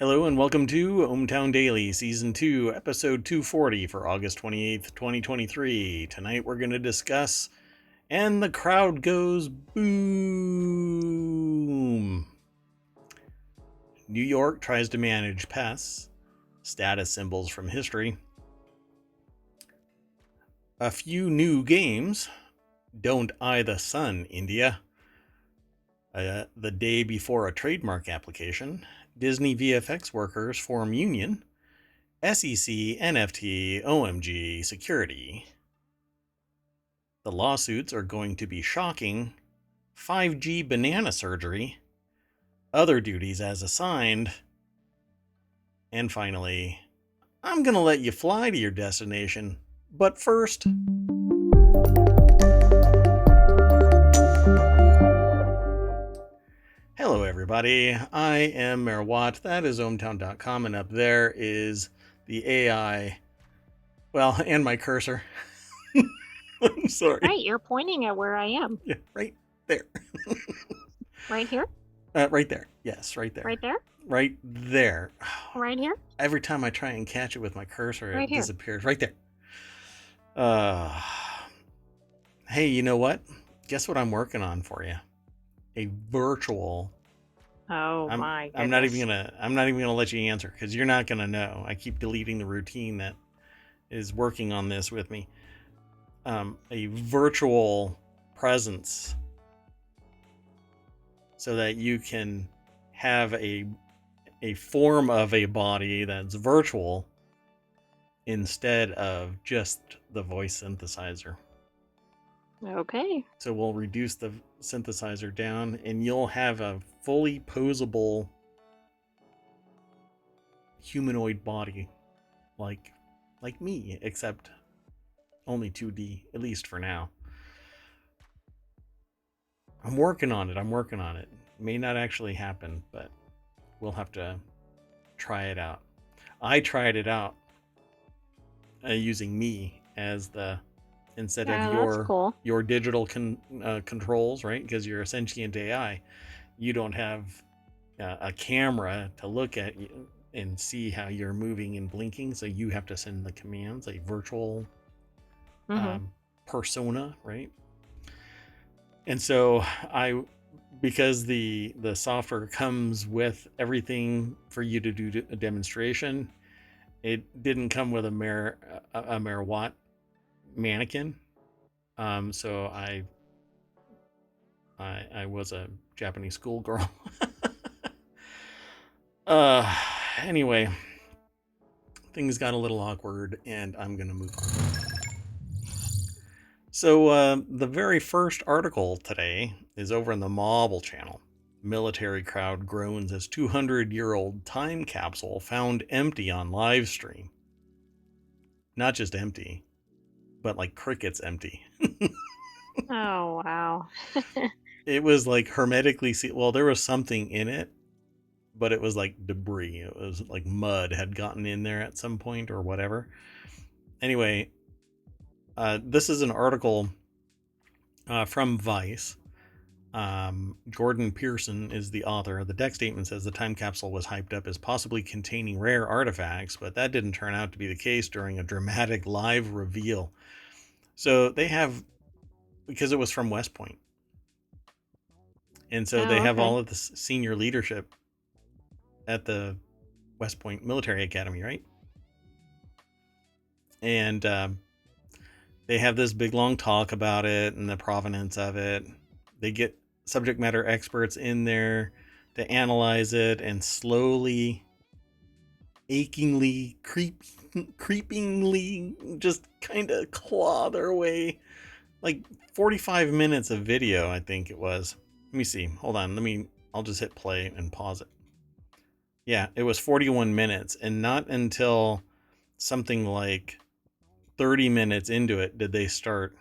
Hello and welcome to ohmTown Daily, Season 2, Episode 240 for August 28th, 2023. Tonight we're going to discuss And the Crowd Goes Boom. New York tries to manage pests, status symbols from history, a few new games, Don't Eye the Sun, India, the day before a trademark application, Disney VFX workers form union, SEC NFT OMG Security. The lawsuits are going to be shocking, 5G banana surgery, other duties as assigned, and finally, I'm going to let you fly to your destination, but first... Hello everybody, I am Mayor Watt, that is ohmTown.com, and up there is the AI, well, and my cursor. I'm sorry. Right, you're pointing at where I am. Yeah, right there. Right here? Right there, yes, right there. Right there? Right there. Right here? Every time I try and catch it with my cursor, Right it here. disappears. Right there. Hey, you know what? Guess what I'm working on for you? A virtual. Oh my goodness. I'm not even gonna let you answer because you're not gonna know. I keep deleting the routine that is working on this with me. A virtual presence so that you can have a form of a body that's virtual instead of just the voice synthesizer. Okay. So we'll reduce the synthesizer down and you'll have a fully posable humanoid body like me, except only 2D, at least for now. I'm working on it. It may not actually happen, but we'll have to try it out. I tried it out using me as the instead of your digital controls, right? Because you're a sentient AI, you don't have a camera to look at you and see how you're moving and blinking, so you have to send the commands, a virtual persona, right? And so because the software comes with everything for you to do a demonstration, it didn't come with a Mayor Watt mannequin. So I was a Japanese schoolgirl. Anyway, things got a little awkward and I'm gonna move on. So the very first article today is over in the Marble channel. Military crowd groans as 200-year-old time capsule found empty on live stream. Not just empty, but like crickets empty. Oh, wow. It was like hermetically sealed. Well, there was something in it, but it was like debris. It was like mud had gotten in there at some point or whatever. Anyway, this is an article from Vice. Jordan Pearson is the author. The deck statement says the time capsule was hyped up as possibly containing rare artifacts, but that didn't turn out to be the case during a dramatic live reveal. So they have, because it was from West Point, and so they have all of the senior leadership at the West Point Military Academy, right? And they have this big long talk about it and the provenance of it. They get subject matter experts in there to analyze it and slowly, achingly, creepingly just kind of claw their way. Like 45 minutes of video, I think it was. Let me see. Hold on. I'll just hit play and pause it. Yeah, it was 41 minutes, and not until something like 30 minutes into it did they start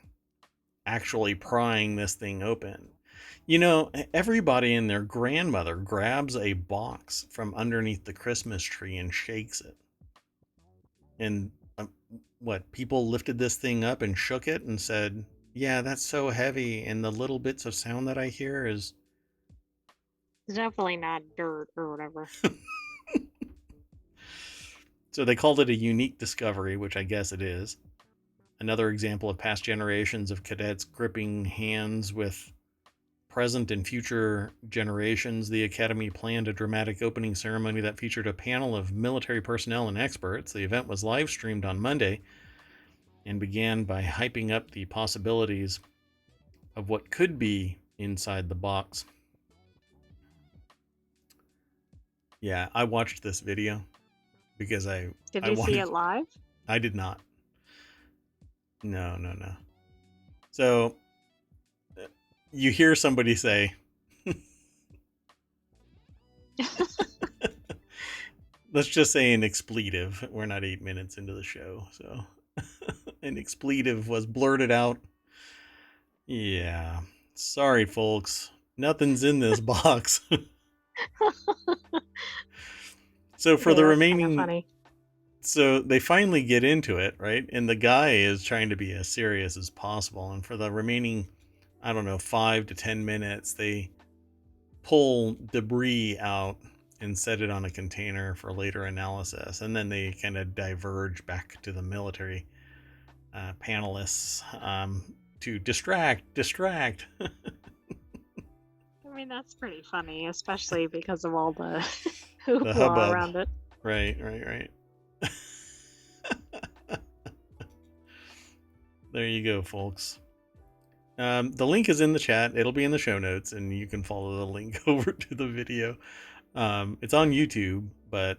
actually prying this thing open. You know, everybody and their grandmother grabs a box from underneath the Christmas tree and shakes it. And people lifted this thing up and shook it and said, yeah, that's so heavy, and the little bits of sound that I hear is definitely not dirt or whatever. So they called it a unique discovery, which I guess it is. Another example of past generations of cadets gripping hands with present and future generations. The Academy planned a dramatic opening ceremony that featured a panel of military personnel and experts. The event was live streamed on Monday and began by hyping up the possibilities of what could be inside the box. Yeah, I watched this video because Did I you see wanted. it live? I did not. No. So you hear somebody say, let's just say an expletive. We're not 8 minutes into the show, so an expletive was blurted out. Yeah, sorry, folks. Nothing's in this box. So for the Yeah, that's kind of remaining, funny. so they finally get into it, right? And the guy is trying to be as serious as possible. And for the remaining, I don't know, 5 to 10 minutes, they pull debris out and set it on a container for later analysis. And then they kind of diverge back to the military panelists to distract. I mean, that's pretty funny, especially because of all the The hoopla hubbub. around it. Right. There you go, folks. The link is in the chat. It'll be in the show notes, and you can follow the link over to the video. It's on YouTube, but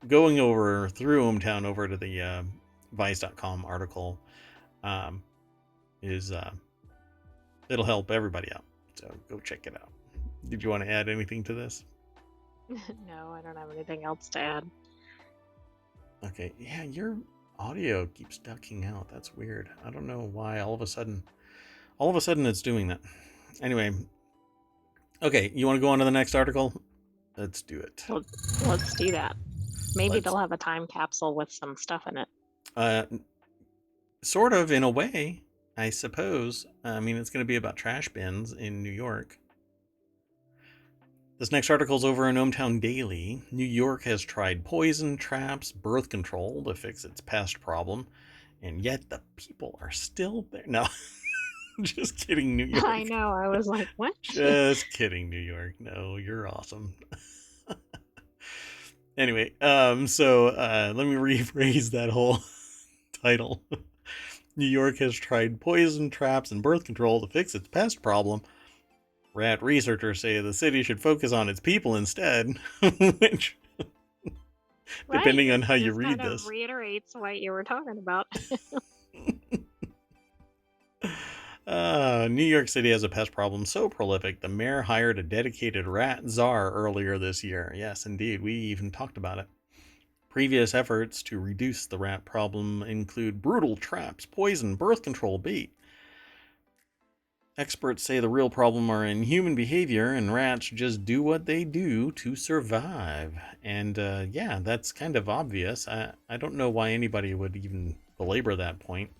going over through ohmTown over to the Vice.com article is it'll help everybody out. So go check it out. Did you want to add anything to this? No, I don't have anything else to add. Okay, yeah, your audio keeps ducking out. That's weird. I don't know why all of a sudden it's doing that. Anyway, okay, you want to go on to the next article? Let's do it. Let's do that. Maybe they'll have a time capsule with some stuff in it. Sort of, in a way, I suppose. I mean, it's going to be about trash bins in New York. This next article is over in ohmTown Daily. New York has tried poison, traps, birth control to fix its pest problem, and yet the people are still there. No, just kidding, New York. I know, I was like, what? Just kidding, New York. No, you're awesome. Anyway, so let me rephrase that whole title. New York has tried poison, traps, and birth control to fix its pest problem. Rat researchers say the city should focus on its people instead, which, depending on how you read kind of this, reiterates what you were talking about. New York City has a pest problem so prolific the mayor hired a dedicated rat czar earlier this year. Yes, indeed, we even talked about it. Previous efforts to reduce the rat problem include brutal traps, poison, birth control, bait. Experts say the real problem are in human behavior, and rats just do what they do to survive. And yeah, that's kind of obvious. I don't know why anybody would even belabor that point.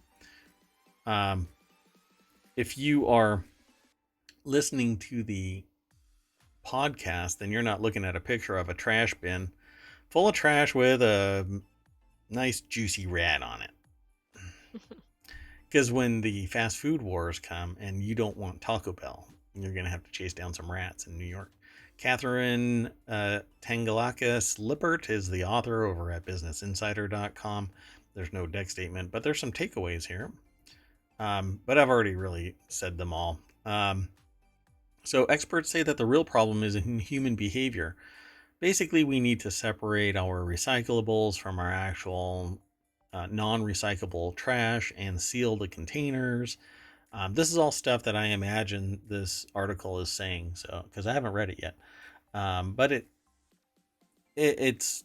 If you are listening to the podcast, then you're not looking at a picture of a trash bin full of trash with a nice juicy rat on it. Because when the fast food wars come and you don't want Taco Bell, you're going to have to chase down some rats in New York. Catherine Tangalakis Lippert is the author over at BusinessInsider.com. There's no deck statement, but there's some takeaways here. But I've already really said them all. So experts say that the real problem is in human behavior. Basically, we need to separate our recyclables from our actual non-recyclable trash and seal the containers. This is all stuff that I imagine this article is saying, so because I haven't read it yet. But it's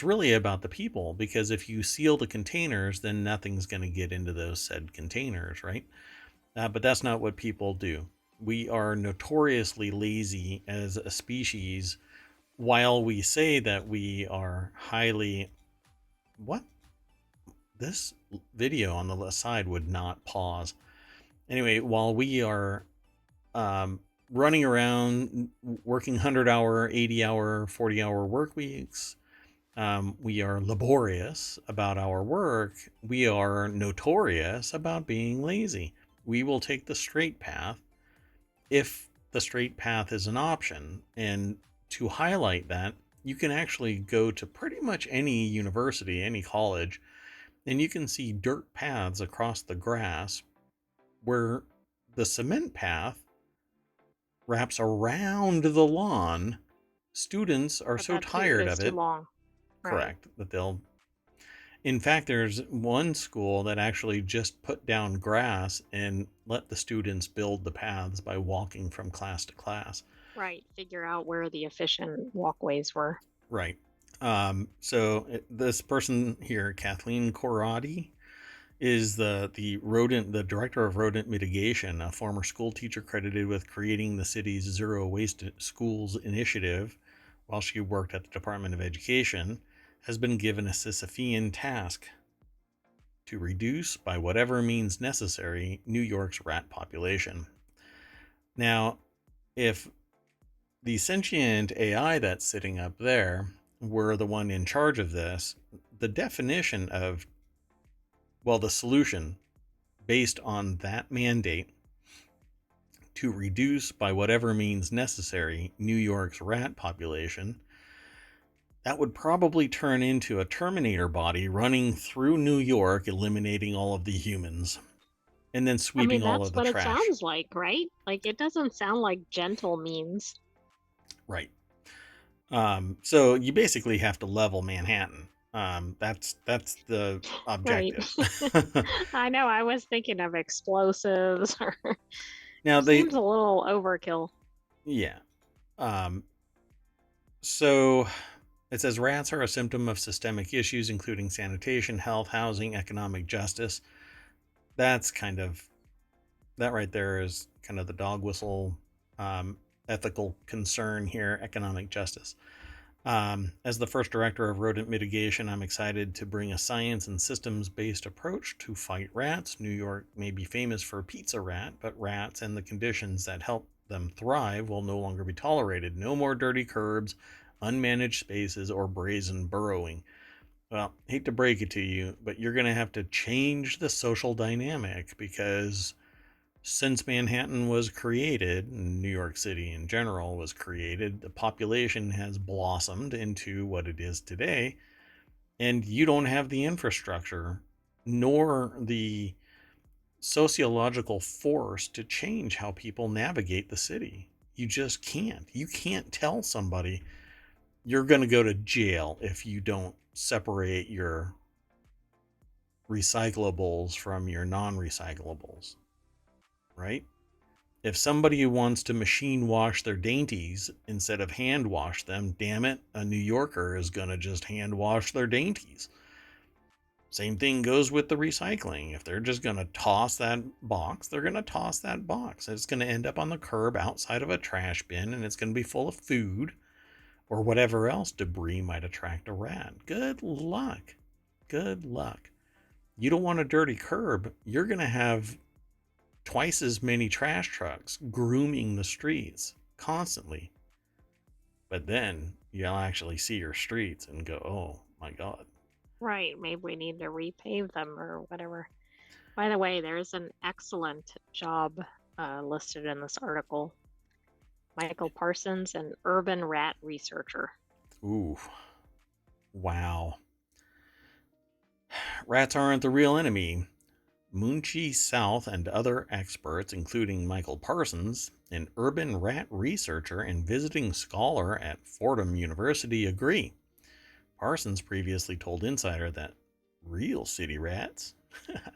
really about the people, because if you seal the containers, then nothing's going to get into those said containers, right? But that's not what people do. We are notoriously lazy as a species. While we say that we are highly... What? This video on the left side would not pause. Anyway, while we are running around working 100-hour, 80-hour, 40-hour work weeks, We are laborious about our work. We are notorious about being lazy. We will take the straight path if the straight path is an option. And to highlight that, you can actually go to pretty much any university, any college, and you can see dirt paths across the grass where the cement path wraps around the lawn. Students are But so that tired is of too it, long. Right. correct, that they'll. In fact, there's one school that actually just put down grass and let the students build the paths by walking from class to class. Right. Figure out where the efficient walkways were. Right. This person here, Kathleen Corradi, is the director of rodent mitigation, a former school teacher credited with creating the city's zero waste schools initiative while she worked at the Department of Education, has been given a Sisyphean task to reduce, by whatever means necessary, New York's rat population. Now, if the sentient AI that's sitting up there were the one in charge of this, the definition of, well, the solution based on that mandate to reduce, by whatever means necessary, New York's rat population, that would probably turn into a Terminator body running through New York, eliminating all of the humans, and then I mean, sweeping all that's of the what it trash. sounds like, right? Like, it doesn't sound like gentle means. Right. So you basically have to level Manhattan. That's the Right. objective. I know. I was thinking of explosives. Or Now seems a little overkill. yeah. Um, so it says rats are a symptom of systemic issues, including sanitation, health, housing, economic justice. That's that right there is kind of the dog whistle ethical concern here, economic justice. As the first director of rodent mitigation, I'm excited to bring a science and systems based approach to fight rats. New York may be famous for pizza rat, but rats and the conditions that help them thrive will no longer be tolerated. No more dirty curbs, unmanaged spaces, or brazen burrowing. Well, hate to break it to you, but you're going to have to change the social dynamic because since Manhattan was created, and New York City in general was created, the population has blossomed into what it is today, and you don't have the infrastructure nor the sociological force to change how people navigate the city. You just can't. You can't tell somebody you're going to go to jail if you don't separate your recyclables from your non-recyclables, right? If somebody wants to machine wash their dainties instead of hand wash them, damn it, a New Yorker is going to just hand wash their dainties. Same thing goes with the recycling. If they're just going to toss that box, they're going to toss that box. It's going to end up on the curb outside of a trash bin, and it's going to be full of food or whatever else debris might attract a rat. Good luck. Good luck. You don't want a dirty curb. You're going to have twice as many trash trucks grooming the streets constantly. But then you'll actually see your streets and go, oh my God. Right. Maybe we need to repave them or whatever. By the way, there's an excellent job listed in this article. Michael Parsons, an urban rat researcher. Ooh, wow. Rats aren't the real enemy. Moonchi South and other experts, including Michael Parsons, an urban rat researcher and visiting scholar at Fordham University, agree. Parsons previously told Insider that real city rats,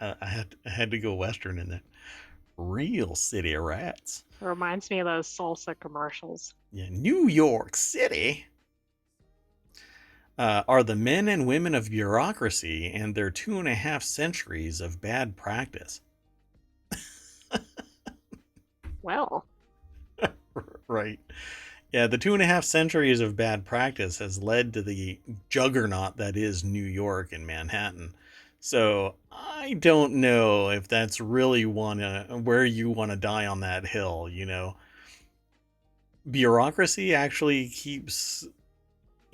I had to go Western in that, real city rats. It reminds me of those salsa commercials. Yeah, New York City are the men and women of bureaucracy and their 2.5 centuries of bad practice. Well, Right. Yeah, the 2.5 centuries of bad practice has led to the juggernaut that is New York and Manhattan. So I don't know if that's really where you want to die on that hill, you know. Bureaucracy actually keeps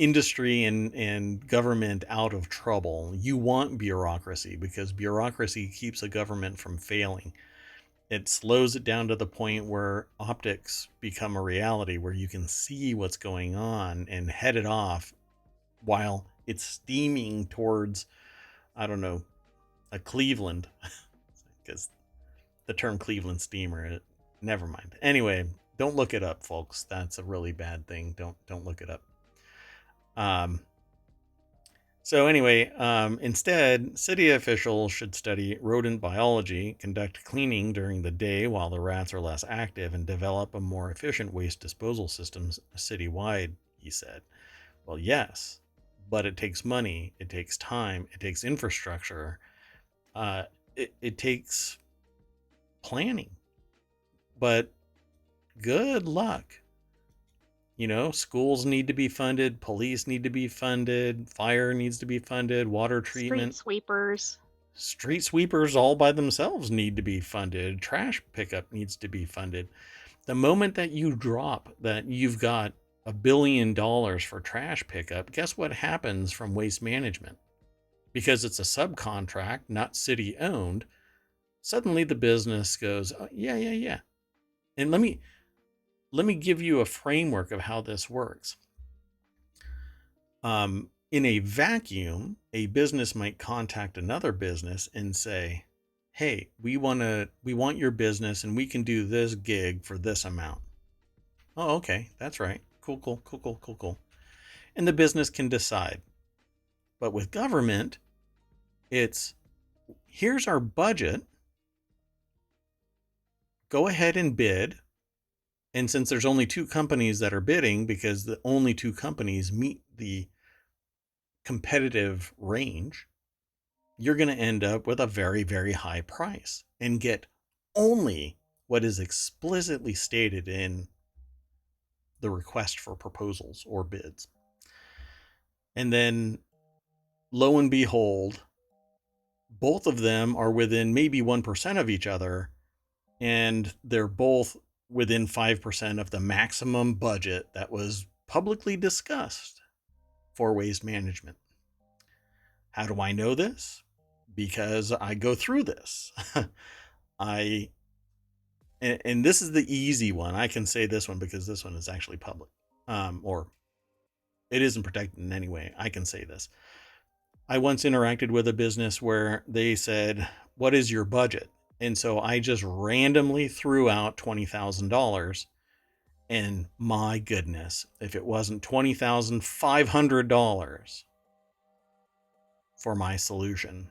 industry and government out of trouble. You want bureaucracy because bureaucracy keeps a government from failing. It slows it down to the point where optics become a reality, where you can see what's going on and head it off while it's steaming towards, I don't know, a Cleveland, because the term Cleveland steamer, never mind. Anyway, don't look it up, folks. That's a really bad thing. Don't look it up. So anyway, instead, city officials should study rodent biology, conduct cleaning during the day while the rats are less active, and develop a more efficient waste disposal systems citywide, he said. Well, yes, but it takes money, it takes time, it takes infrastructure, it takes planning. But good luck. You know, schools need to be funded, police need to be funded, fire needs to be funded, water treatment. Street sweepers. Street sweepers all by themselves need to be funded. Trash pickup needs to be funded. The moment that you drop that you've got $1 billion for trash pickup, guess what happens from waste management? Because it's a subcontract, not city owned, suddenly the business goes, oh, yeah. And let me give you a framework of how this works. In a vacuum, a business might contact another business and say, hey, we want your business and we can do this gig for this amount. Oh, okay, that's right. Cool. And the business can decide. But with government, it's, here's our budget. Go ahead and bid. And since there's only 2 companies that are bidding, because the only 2 companies meet the competitive range, you're going to end up with a very, very high price and get only what is explicitly stated in the request for proposals or bids. And then, lo and behold, both of them are within maybe 1% of each other, and they're both within 5% of the maximum budget that was publicly discussed for waste management. How do I know this? Because I go through this. And this is the easy one. I can say this one because this one is actually public, or it isn't protected in any way. I can say this. I once interacted with a business where they said, what is your budget? And so I just randomly threw out $20,000. And my goodness, if it wasn't $20,500 for my solution.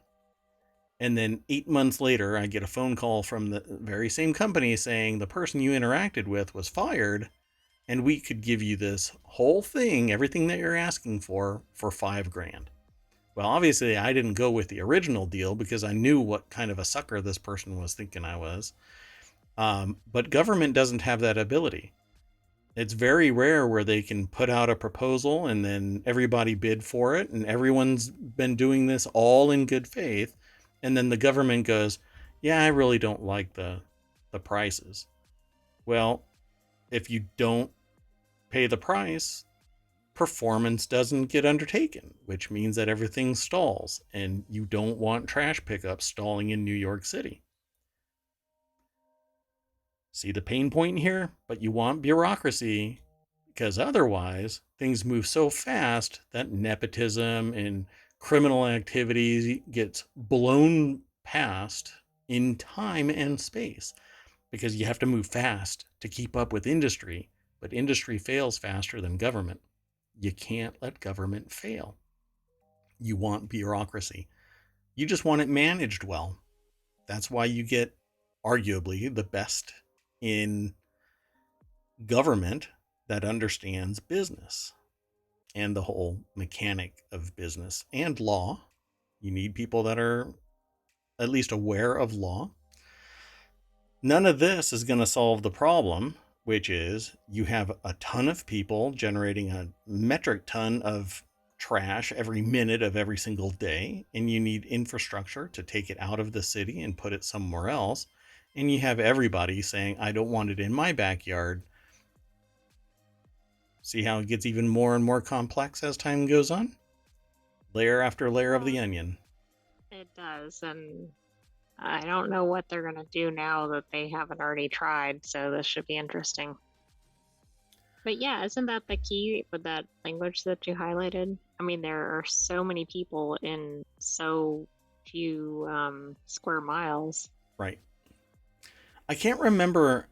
And then 8 months later, I get a phone call from the very same company saying the person you interacted with was fired, and we could give you this whole thing, everything that you're asking for $5,000. Well, obviously I didn't go with the original deal because I knew what kind of a sucker this person was thinking I was. But government doesn't have that ability. It's very rare where they can put out a proposal and then everybody bid for it, and everyone's been doing this all in good faith. And then the government goes, yeah, I really don't like the prices. Well, if you don't pay the price, performance doesn't get undertaken, which means that everything stalls, and you don't want trash pickup stalling in New York City. See the pain point here? But you want bureaucracy, because otherwise things move so fast that nepotism and criminal activity gets blown past in time and space, because you have to move fast to keep up with industry, but industry fails faster than government. You can't let government fail. You want bureaucracy. You just want it managed well. That's why you get arguably the best in government that understands business and the whole mechanic of business and law. You need people that are at least aware of law. None of this is going to solve the problem, which is you have a ton of people generating a metric ton of trash every minute of every single day, and you need infrastructure to take it out of the city and put it somewhere else. And you have everybody saying, I don't want it in my backyard. See how it gets even more and more complex as time goes on? Layer after layer of the Well, onion. it does, and I don't know what they're gonna do now that they haven't already tried, so this should be interesting. But yeah, isn't that the key with that language that you highlighted? I mean, there are so many people in so few square miles. Right. I can't remember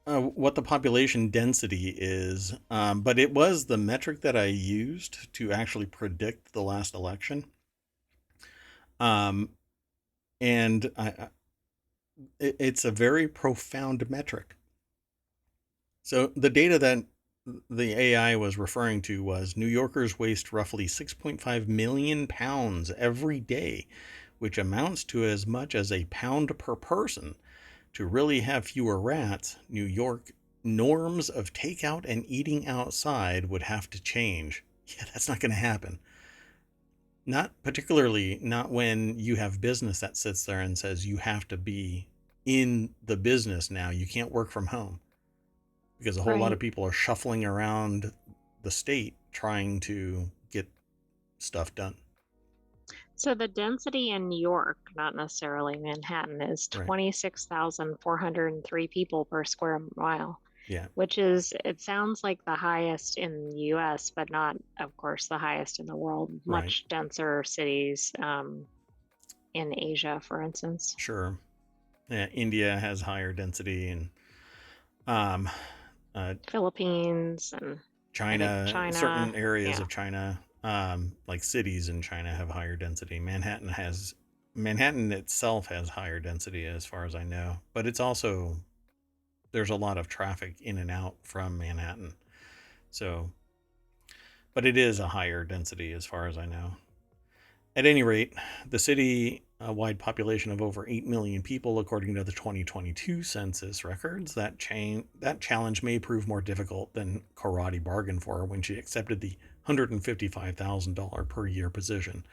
what the population density is, but it was the metric that I used to actually predict the last election. Um, and it's a very profound metric. So the data that the AI was referring to was New Yorkers waste roughly 6.5 million pounds every day, which amounts to as much as a pound per person. To really have fewer rats, New York norms of takeout and eating outside would have to change. Yeah, that's not going to happen. Not particularly, not when you have business that sits there and says you have to be in the business now. You can't work from home because a whole lot Right. of people are shuffling around the state trying to get stuff done. So the density in New York, not necessarily Manhattan, is Right. 26,403 people per square mile, Yeah. which is, it sounds like the highest in the US, but not, of course, the highest in the world. Right. Much denser cities in Asia, for instance. Sure. Yeah, India has higher density, and um, uh, Philippines and I think China, China. certain areas Yeah, of China, like cities in China, have higher density. Manhattan itself has higher density, as far as I know, but it's also there's a lot of traffic in and out from Manhattan. So, but it is a higher density, as far as I know. At any rate, the city wide population of over 8 million people, according to the 2022 census records, that challenge may prove more difficult than Karate bargained for when she accepted the $155,000 per year position.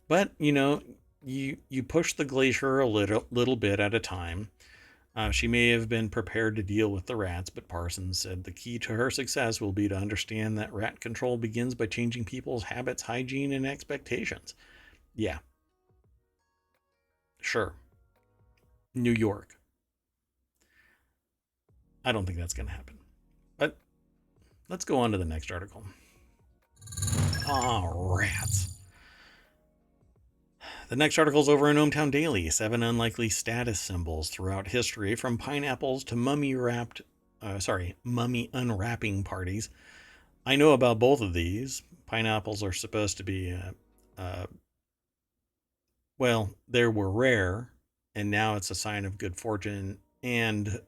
But, you push the glacier a little bit at a time. She may have been prepared to deal with the rats, but Parsons said the key to her success will be to understand that rat control begins by changing people's habits, hygiene, and expectations. Yeah, sure. New York. I don't think that's going to happen. But let's go on to the next article. Oh, rats. The next article is over in ohmTown Daily. 7 unlikely status symbols throughout history, from pineapples to mummy unwrapping parties. I know about both of these. Pineapples are supposed to be, well, they were rare, and now it's a sign of good fortune. And,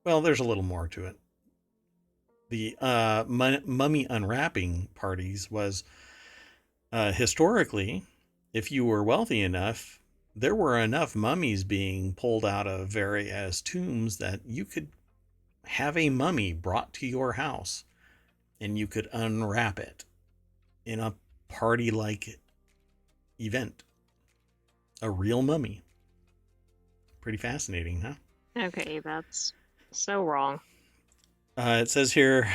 well, there's a little more to it. The mummy unwrapping parties was historically, if you were wealthy enough, there were enough mummies being pulled out of various tombs that you could have a mummy brought to your house and you could unwrap it in a party like event. A real mummy. Pretty fascinating, huh? okay, that's so wrong. It says here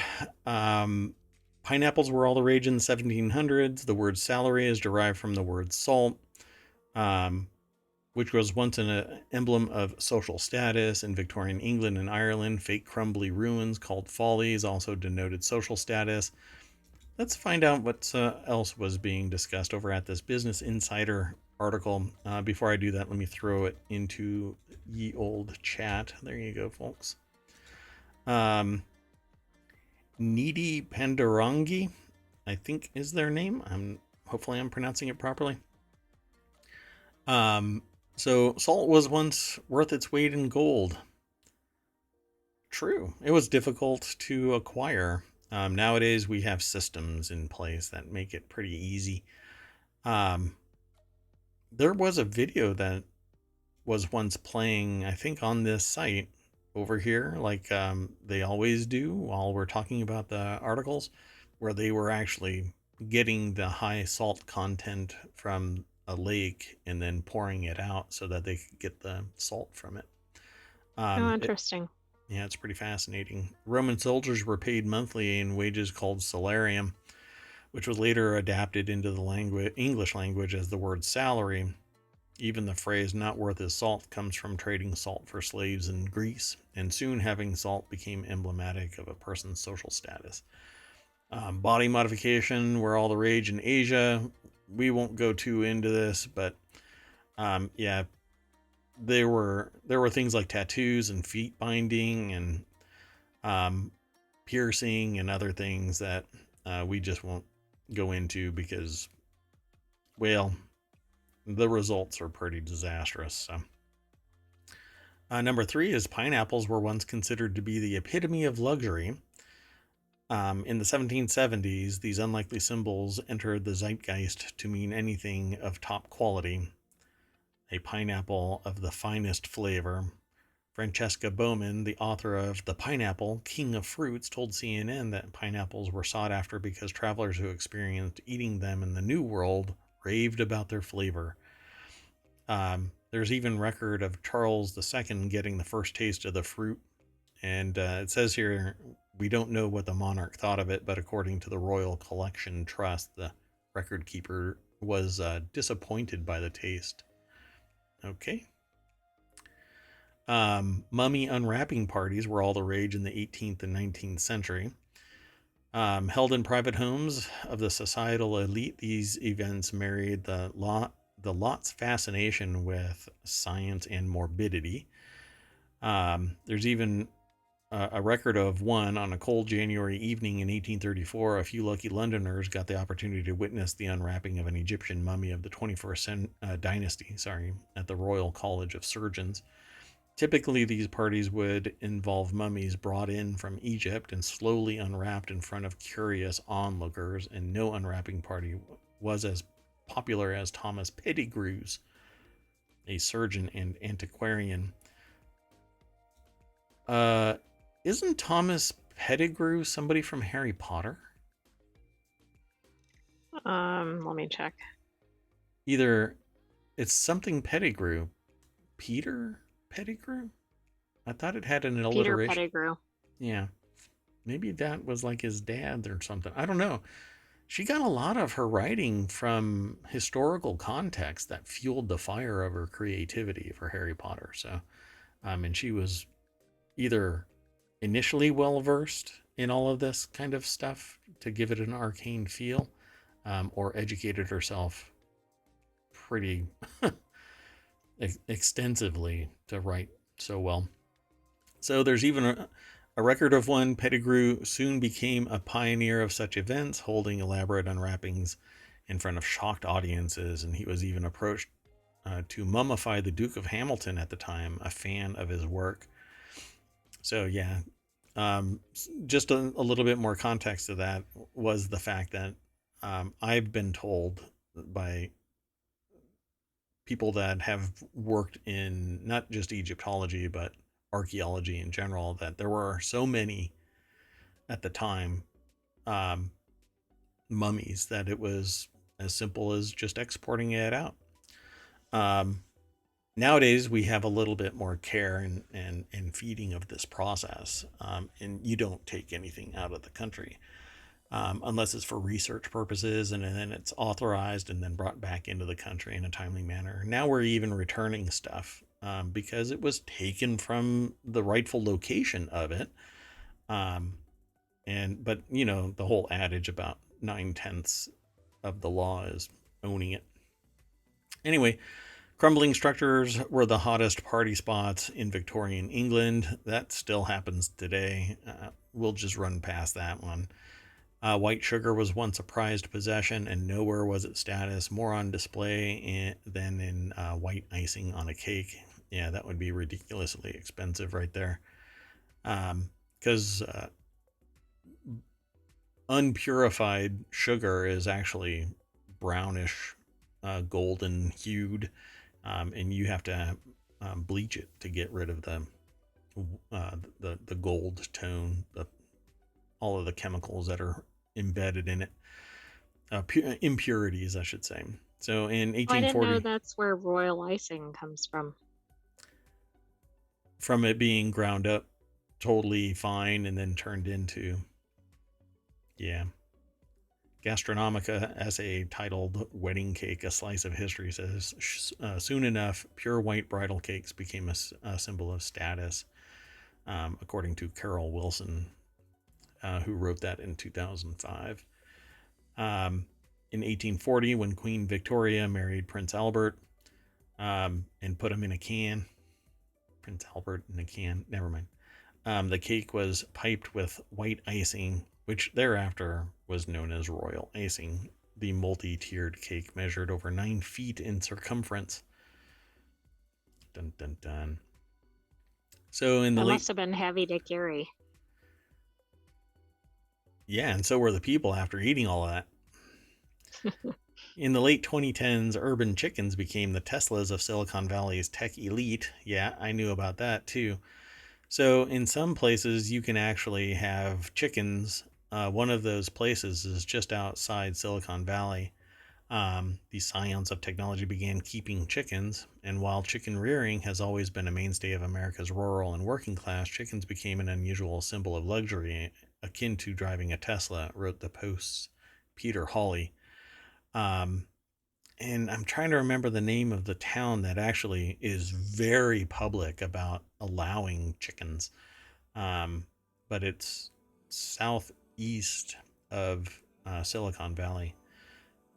pineapples were all the rage in the 1700s. The word salary is derived from the word salt, um, which was once an emblem of social status in Victorian England and Ireland. Fake crumbly ruins called follies also denoted social status. Let's find out what else was being discussed over at this Business Insider article. Before I do that, let me throw it into ye old chat. There you go, folks. Um, Needy Pandarangi, I think is their name. Hopefully I'm pronouncing it properly. Um, so salt was once worth its weight in gold. True. It was difficult to acquire. Nowadays we have systems in place that make it pretty easy. Um, there was a video that was once playing, I think, on this site over here, like they always do while we're talking about the articles, where they were actually getting the high salt content from a lake and then pouring it out so that they could get the salt from it. Oh, Um, it interesting. Yeah, it's pretty fascinating. Roman soldiers were paid monthly in wages called salarium, which was later adapted into the English language as the word salary. Even the phrase not worth his salt comes from trading salt for slaves in Greece, and soon having salt became emblematic of a person's social status. Body modification were all the rage in Asia. We won't go too into this, but yeah, there were things like tattoos and feet binding and um, piercing and other things that we just won't go into because, well, the results are pretty disastrous. So. Number three is pineapples were once considered to be the epitome of luxury. In the 1770s, these unlikely symbols entered the zeitgeist to mean anything of top quality. A pineapple of the finest flavor. Francesca Bowman, the author of The Pineapple, King of Fruits, told CNN that pineapples were sought after because travelers who experienced eating them in the New World raved about their flavor. There's even record of Charles II getting the first taste of the fruit. And it says here, we don't know what the monarch thought of it, but according to the Royal Collection Trust, the record keeper was disappointed by the taste. Okay. Mummy unwrapping parties were all the rage in the 18th and 19th century. Held in private homes of the societal elite, these events married the lot's fascination with science and morbidity. There's even a record of one on a cold January evening in 1834. A few lucky Londoners got the opportunity to witness the unwrapping of an Egyptian mummy of the 21st dynasty, at the Royal College of Surgeons. Typically, these parties would involve mummies brought in from Egypt and slowly unwrapped in front of curious onlookers, and no unwrapping party was as popular as Thomas Pettigrew's, a surgeon and antiquarian. Isn't Thomas Pettigrew somebody from Harry Potter? Let me check. Either it's something Pettigrew. Peter Pettigrew? I thought it had an Peter alliteration. Pettigrew. Yeah. Maybe that was like his dad or something. I don't know. She got a lot of her writing from historical context that fueled the fire of her creativity for Harry Potter. So, and she was either initially well versed in all of this kind of stuff to give it an arcane feel, or educated herself pretty extensively to write so well. So there's even a record of one. Pettigrew soon became a pioneer of such events, holding elaborate unwrappings in front of shocked audiences, and he was even approached to mummify the Duke of Hamilton at the time, a fan of his work. So yeah, just a little bit more context to that was the fact that I've been told by people that have worked in not just Egyptology but archaeology in general that there were so many at the time um, mummies that it was as simple as just exporting it out. Um, Nowadays, we have a little bit more care and feeding of this process, and you don't take anything out of the country unless it's for research purposes, and then it's authorized and then brought back into the country in a timely manner. Now we're even returning stuff because it was taken from the rightful location of it. Um, but the whole adage about 9/10 of the law is owning it. Anyway, crumbling structures were the hottest party spots in Victorian England. That still happens today. We'll just run past that one. White sugar was once a prized possession, and nowhere was its status more on display than in white icing on a cake. Yeah, that would be ridiculously expensive right there. Because unpurified sugar is actually brownish, golden hued, and you have to bleach it to get rid of the gold tone, all of the chemicals that are embedded in it, impurities, I should say. So in I didn't know 1840, that's where royal icing comes from. from it being ground up, totally fine and then turned into, yeah. Gastronomica essay titled Wedding Cake, A Slice of History says, soon enough, pure white bridal cakes became a symbol of status, according to Carol Wilson, who wrote that in 2005. In 1840, when Queen Victoria married Prince Albert and put him in a can, Prince Albert in a can, never mind. The cake was piped with white icing, which thereafter was known as royal icing. The multi-tiered cake measured over 9 feet in circumference. Dun dun dun. So in the That late, must have been heavy to carry. yeah, and so were the people after eating all of that. In the late 2010s, urban chickens became the Teslas of Silicon Valley's tech elite. Yeah, I knew about that too. So in some places, you can actually have chickens. One of those places is just outside Silicon Valley. The scions of technology began keeping chickens, and while chicken rearing has always been a mainstay of America's rural and working class, chickens became an unusual symbol of luxury, akin to driving a Tesla, wrote the Post's Peter Hawley. Um, and I'm trying to remember the name of the town that actually is very public about allowing chickens. Um, but it's southeast of Silicon Valley,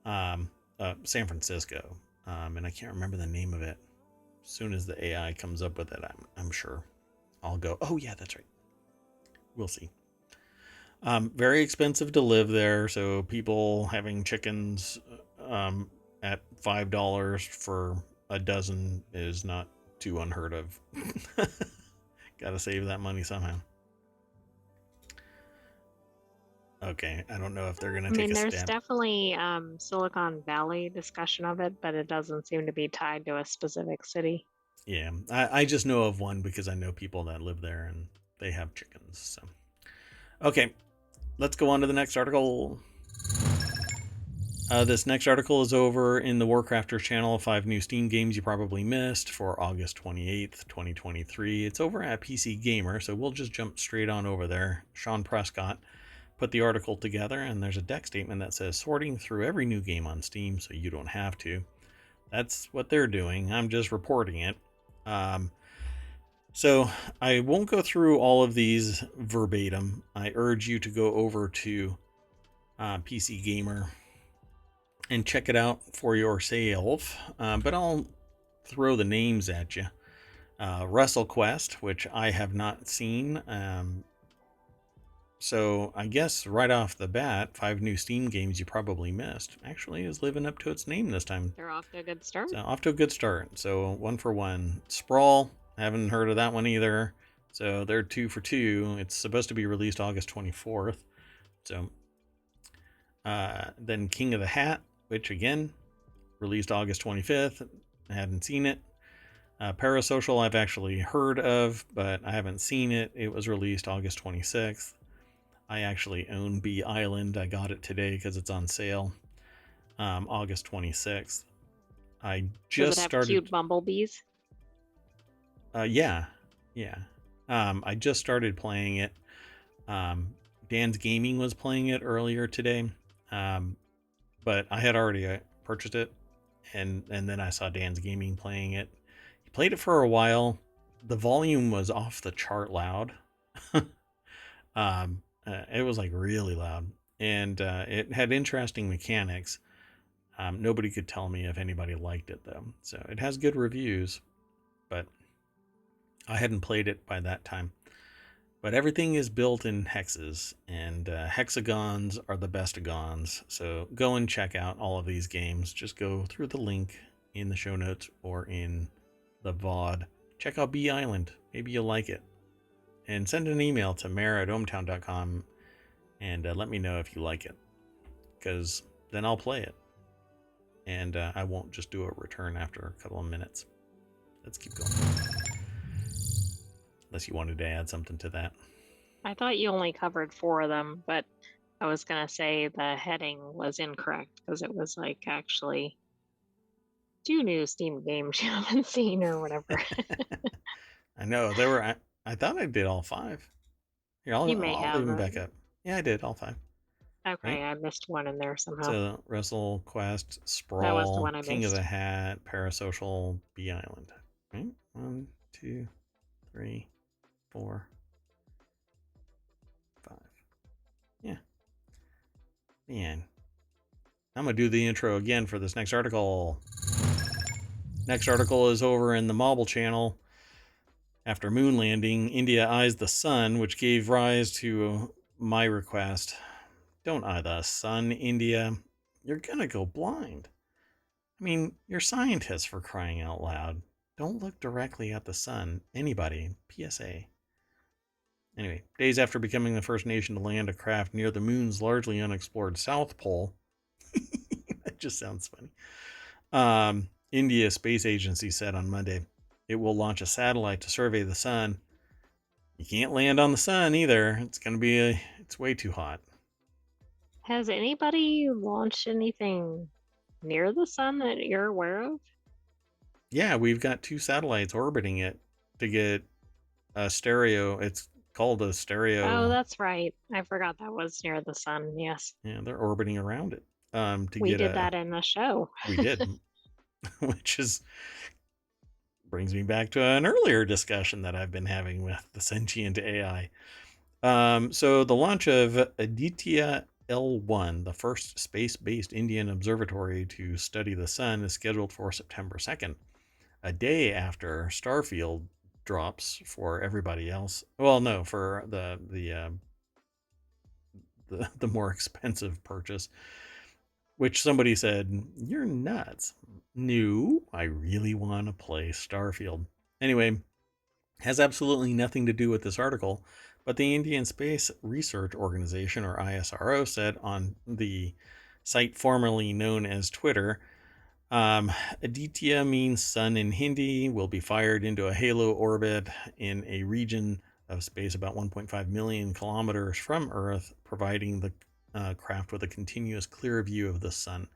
San Francisco, and I can't remember the name of it. As soon as the AI comes up with it, I'm sure I'll go, oh yeah, that's right. We'll see. Very expensive to live there, so people having chickens at $5 for a dozen is not too unheard of. Gotta save that money somehow. Okay, I don't know if they're gonna I take mean, a there's stab. definitely Silicon Valley discussion of it, but it doesn't seem to be tied to a specific city. Yeah, I just know of one because I know people that live there and they have chickens. So, okay, let's go on to the next article. This next article is over in the Warcrafters channel. 5 new Steam games you probably missed for August 28th, 2023. It's over at PC Gamer, so we'll just jump straight on over there. Sean Prescott put the article together, and there's a deck statement that says sorting through every new game on Steam so you don't have to. That's what they're doing. I'm just reporting it. So I won't go through all of these verbatim. I urge you to go over to PC Gamer and check it out for yourself. But I'll throw the names at you. WrestleQuest, which I have not seen. So I guess right off the bat, 5 new Steam games you probably missed actually is living up to its name this time. They're off to a good start. So off to a good start. So 1 for 1. Sprawl, haven't heard of that one either. So they're 2 for 2. It's supposed to be released August 24th. So then King of the Hat, which again released August 25th. I hadn't seen it. Parasocial I've actually heard of, but I haven't seen it. It was released August 26th. I actually own Bee Island. I got it today because it's on sale. August 26th. I just Does it have started. cute bumblebees? Yeah. I just started playing it. Dan's Gaming was playing it earlier today, but I had already purchased it, and then I saw Dan's Gaming playing it. He played it for a while. The volume was off the chart loud. It was like really loud, and it had interesting mechanics. Nobody could tell me if anybody liked it though, so it has good reviews, but I hadn't played it by that time. But everything is built in hexes, and hexagons are the bestagons. So go and check out all of these games. Just go through the link in the show notes or in the VOD. Check out Bee Island. Maybe you'll like it. And send an email to mayor@ohmTown.com and let me know if you like it. Because then I'll play it. And I won't just do a return after a couple of minutes. Let's keep going. Unless you wanted to add something to that. I thought you only covered 4 of them, but I was going to say the heading was incorrect because it was like actually 2 new Steam games you haven't seen or whatever. I know there were. I thought I did all 5. Here, You may I'll leave have them back up. Yeah, I did all 5. Right. okay, I missed one in there somehow. So Wrestle, Quest, That was the Sprawl, one I King of the missed. Hat, Parasocial, Bee Island. Right. 1, 2, 3, 4, 5. Yeah. Man. I'm gonna do the intro again for this next article. Next article is over in the Mobile channel. After moon landing, India eyes the sun, which gave rise to my request. Don't eye the sun, India. You're gonna go blind. I mean, you're scientists, for crying out loud. Don't look directly at the sun. Anybody. PSA. Anyway, days after becoming the first nation to land a craft near the moon's largely unexplored South Pole. That just sounds funny. India Space Agency said on Monday it will launch a satellite to survey the sun. You can't land on the sun either. It's way too hot. Has anybody launched anything near the sun that you're aware of? Yeah, we've got 2 satellites orbiting it to get a stereo. It's called a Oh, stereo. that's right. I forgot that was near the sun. Yes. Yeah, they're orbiting around it. To We get did a that in the show. We did, which is brings me back to an earlier discussion that I've been having with the sentient AI. So the launch of Aditya L1, the first space-based Indian observatory to study the sun, is scheduled for September 2nd, a day after Starfield drops for everybody else. Well, no, for the more expensive purchase, which somebody said, "You're nuts." No, I really want to play Starfield. Anyway, has absolutely nothing to do with this article, but the Indian Space Research Organization, or ISRO, said on the site formerly known as Twitter, Aditya means sun in Hindi, will be fired into a halo orbit in a region of space about 1.5 million kilometers from Earth, providing the craft with a continuous clear view of the sun.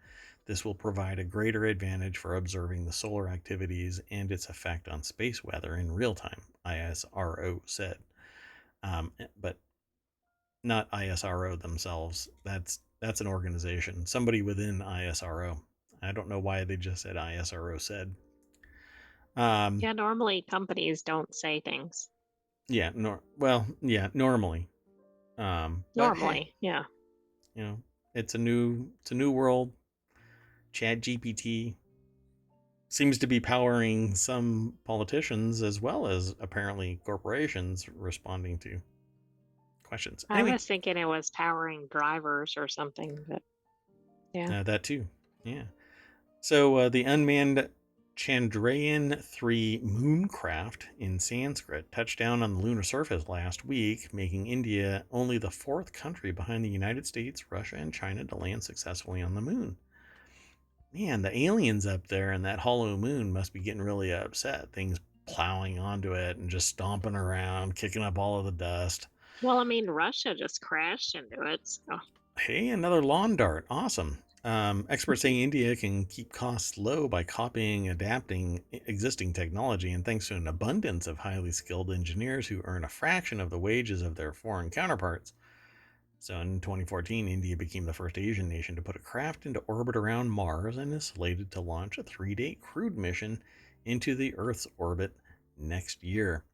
This will provide a greater advantage for observing the solar activities and its effect on space weather in real time, ISRO said. But not ISRO themselves. That's an organization, somebody within ISRO. I don't know why they just said ISRO said. Yeah, normally companies don't say things. Yeah, yeah, normally. But hey, Normally, yeah. it's a new world. Chat GPT seems to be powering some politicians as well as apparently corporations responding to questions. I Anyway, was thinking it was powering drivers or something, but yeah. that too. Yeah. So the unmanned Chandrayaan 3 mooncraft in Sanskrit touched down on the lunar surface last week, making India only the 4th country behind the United States, Russia, and China to land successfully on the moon. Man, the aliens up there in that hollow moon must be getting really upset. Things plowing onto it and just stomping around, kicking up all of the dust. Well, I mean, Russia just crashed into it, so Hey, another lawn dart. Awesome. Experts say India can keep costs low by copying, adapting existing technology, and thanks to an abundance of highly skilled engineers who earn a fraction of the wages of their foreign counterparts. So in 2014, India became the first Asian nation to put a craft into orbit around Mars and is slated to launch a 3-day crewed mission into the Earth's orbit next year.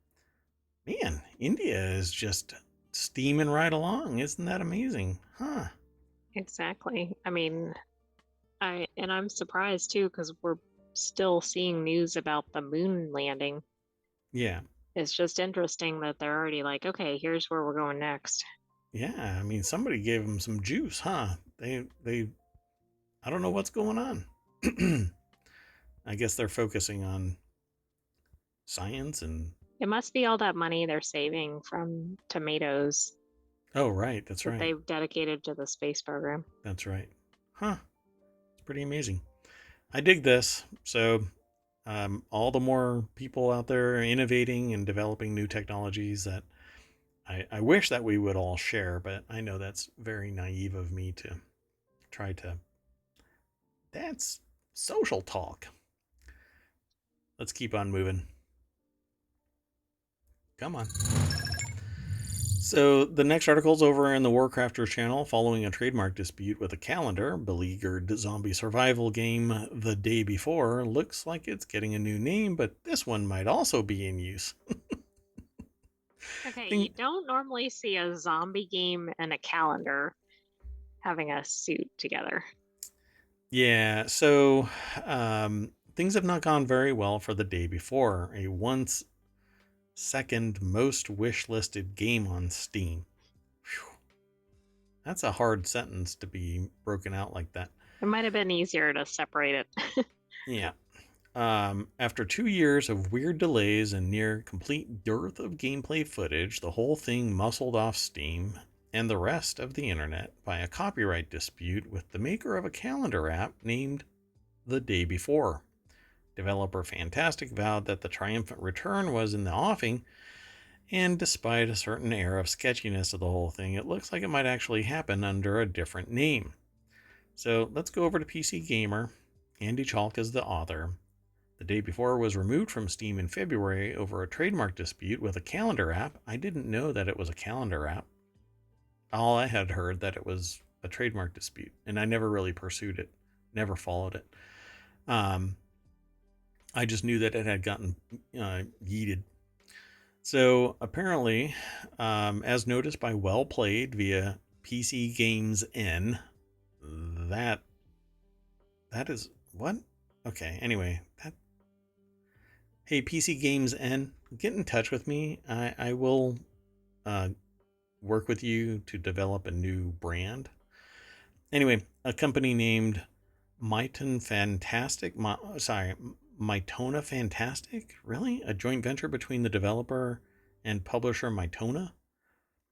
Man, India is just steaming right along. Isn't that amazing? Huh. exactly. I mean, I'm surprised too because we're still seeing news about the moon landing. Yeah. It's just interesting that they're already like, okay, here's where we're going next. Yeah, I mean, somebody gave them some juice, huh? I don't know what's going on. I guess they're focusing on science and. It must be all that money they're saving from tomatoes Oh, right, that's that right, they've dedicated to the space program. that's right. Huh? It's pretty amazing. I dig this. So, all the more people out there innovating and developing new technologies that I wish that we would all share, but I know that's very naive of me to try to. That's social talk. Let's keep on moving. Come on. So the next article is over in the Warcrafters channel. Following a trademark dispute with a calendar, beleaguered zombie survival game The Day Before looks like it's getting a new name, but this one might also be in use. Okay, you Thing, don't normally see a zombie game and a calendar having a suit together. yeah, so things have not gone very well for The Day Before, a once second most wish listed game on Steam. Whew, that's a hard sentence to be broken out like that. It might have been easier to separate it. Yeah. After 2 years of weird delays and near complete dearth of gameplay footage, the whole thing muscled off Steam and the rest of the internet by a copyright dispute with the maker of a calendar app named The Day Before. Developer Fantastic vowed that the triumphant return was in the offing, and despite a certain air of sketchiness of the whole thing, it looks like it might actually happen under a different name. So let's go over to PC Gamer. Andy Chalk is the author. The Day Before was removed from Steam in February over a trademark dispute with a calendar app. I didn't know that it was a calendar app. All I had heard that it was a trademark dispute, and I never really pursued it, never followed it. I just knew that it had gotten yeeted. So apparently, as noticed by Well Played via PC Games N, that is what? Okay. Anyway, that. Hey, PC Games N, get in touch with me. I will work with you to develop a new brand. Anyway, a company named Myton Fantastic. Mytona Fantastic? Really? A joint venture between the developer and publisher Mytona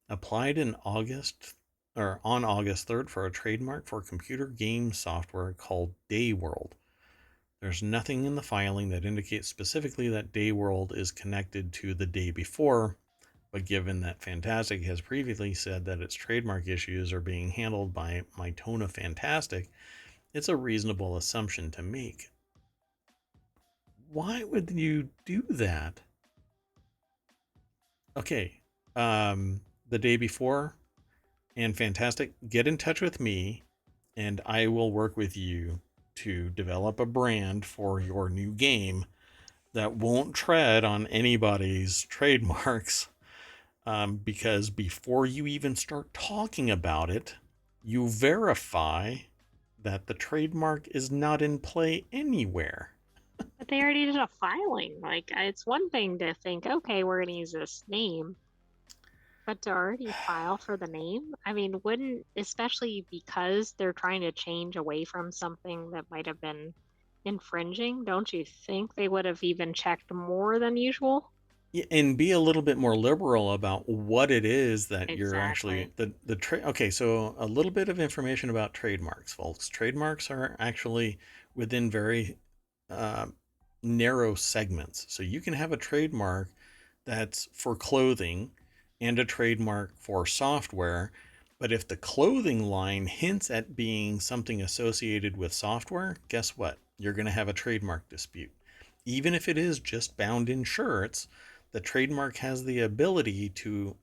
applied in August or on August 3rd for a trademark for computer game software called Dayworld. There's nothing in the filing that indicates specifically that Dayworld is connected to The Day Before, but given that Fantastic has previously said that its trademark issues are being handled by Mytona Fantastic, it's a reasonable assumption to make. Why would you do that? Okay, The Day Before and Fantastic, get in touch with me and I will work with you to develop a brand for your new game that won't tread on anybody's trademarks. Because before you even start talking about it, you verify that the trademark is not in play anywhere. But they already did a filing. Like, it's one thing to think, okay, we're going to use this name, but to already file for the name? I mean, wouldn't, especially because they're trying to change away from something that might have been infringing, don't you think they would have even checked more than usual? Yeah, and be a little bit more liberal about what it is that you're actually Exactly. the trade. Okay, so a little bit of information about trademarks, folks. Trademarks are actually within very uh, narrow segments. So you can have a trademark that's for clothing and a trademark for software. But if the clothing line hints at being something associated with software, guess what? You're going to have a trademark dispute. Even if it is just bound in shirts, the trademark has the ability to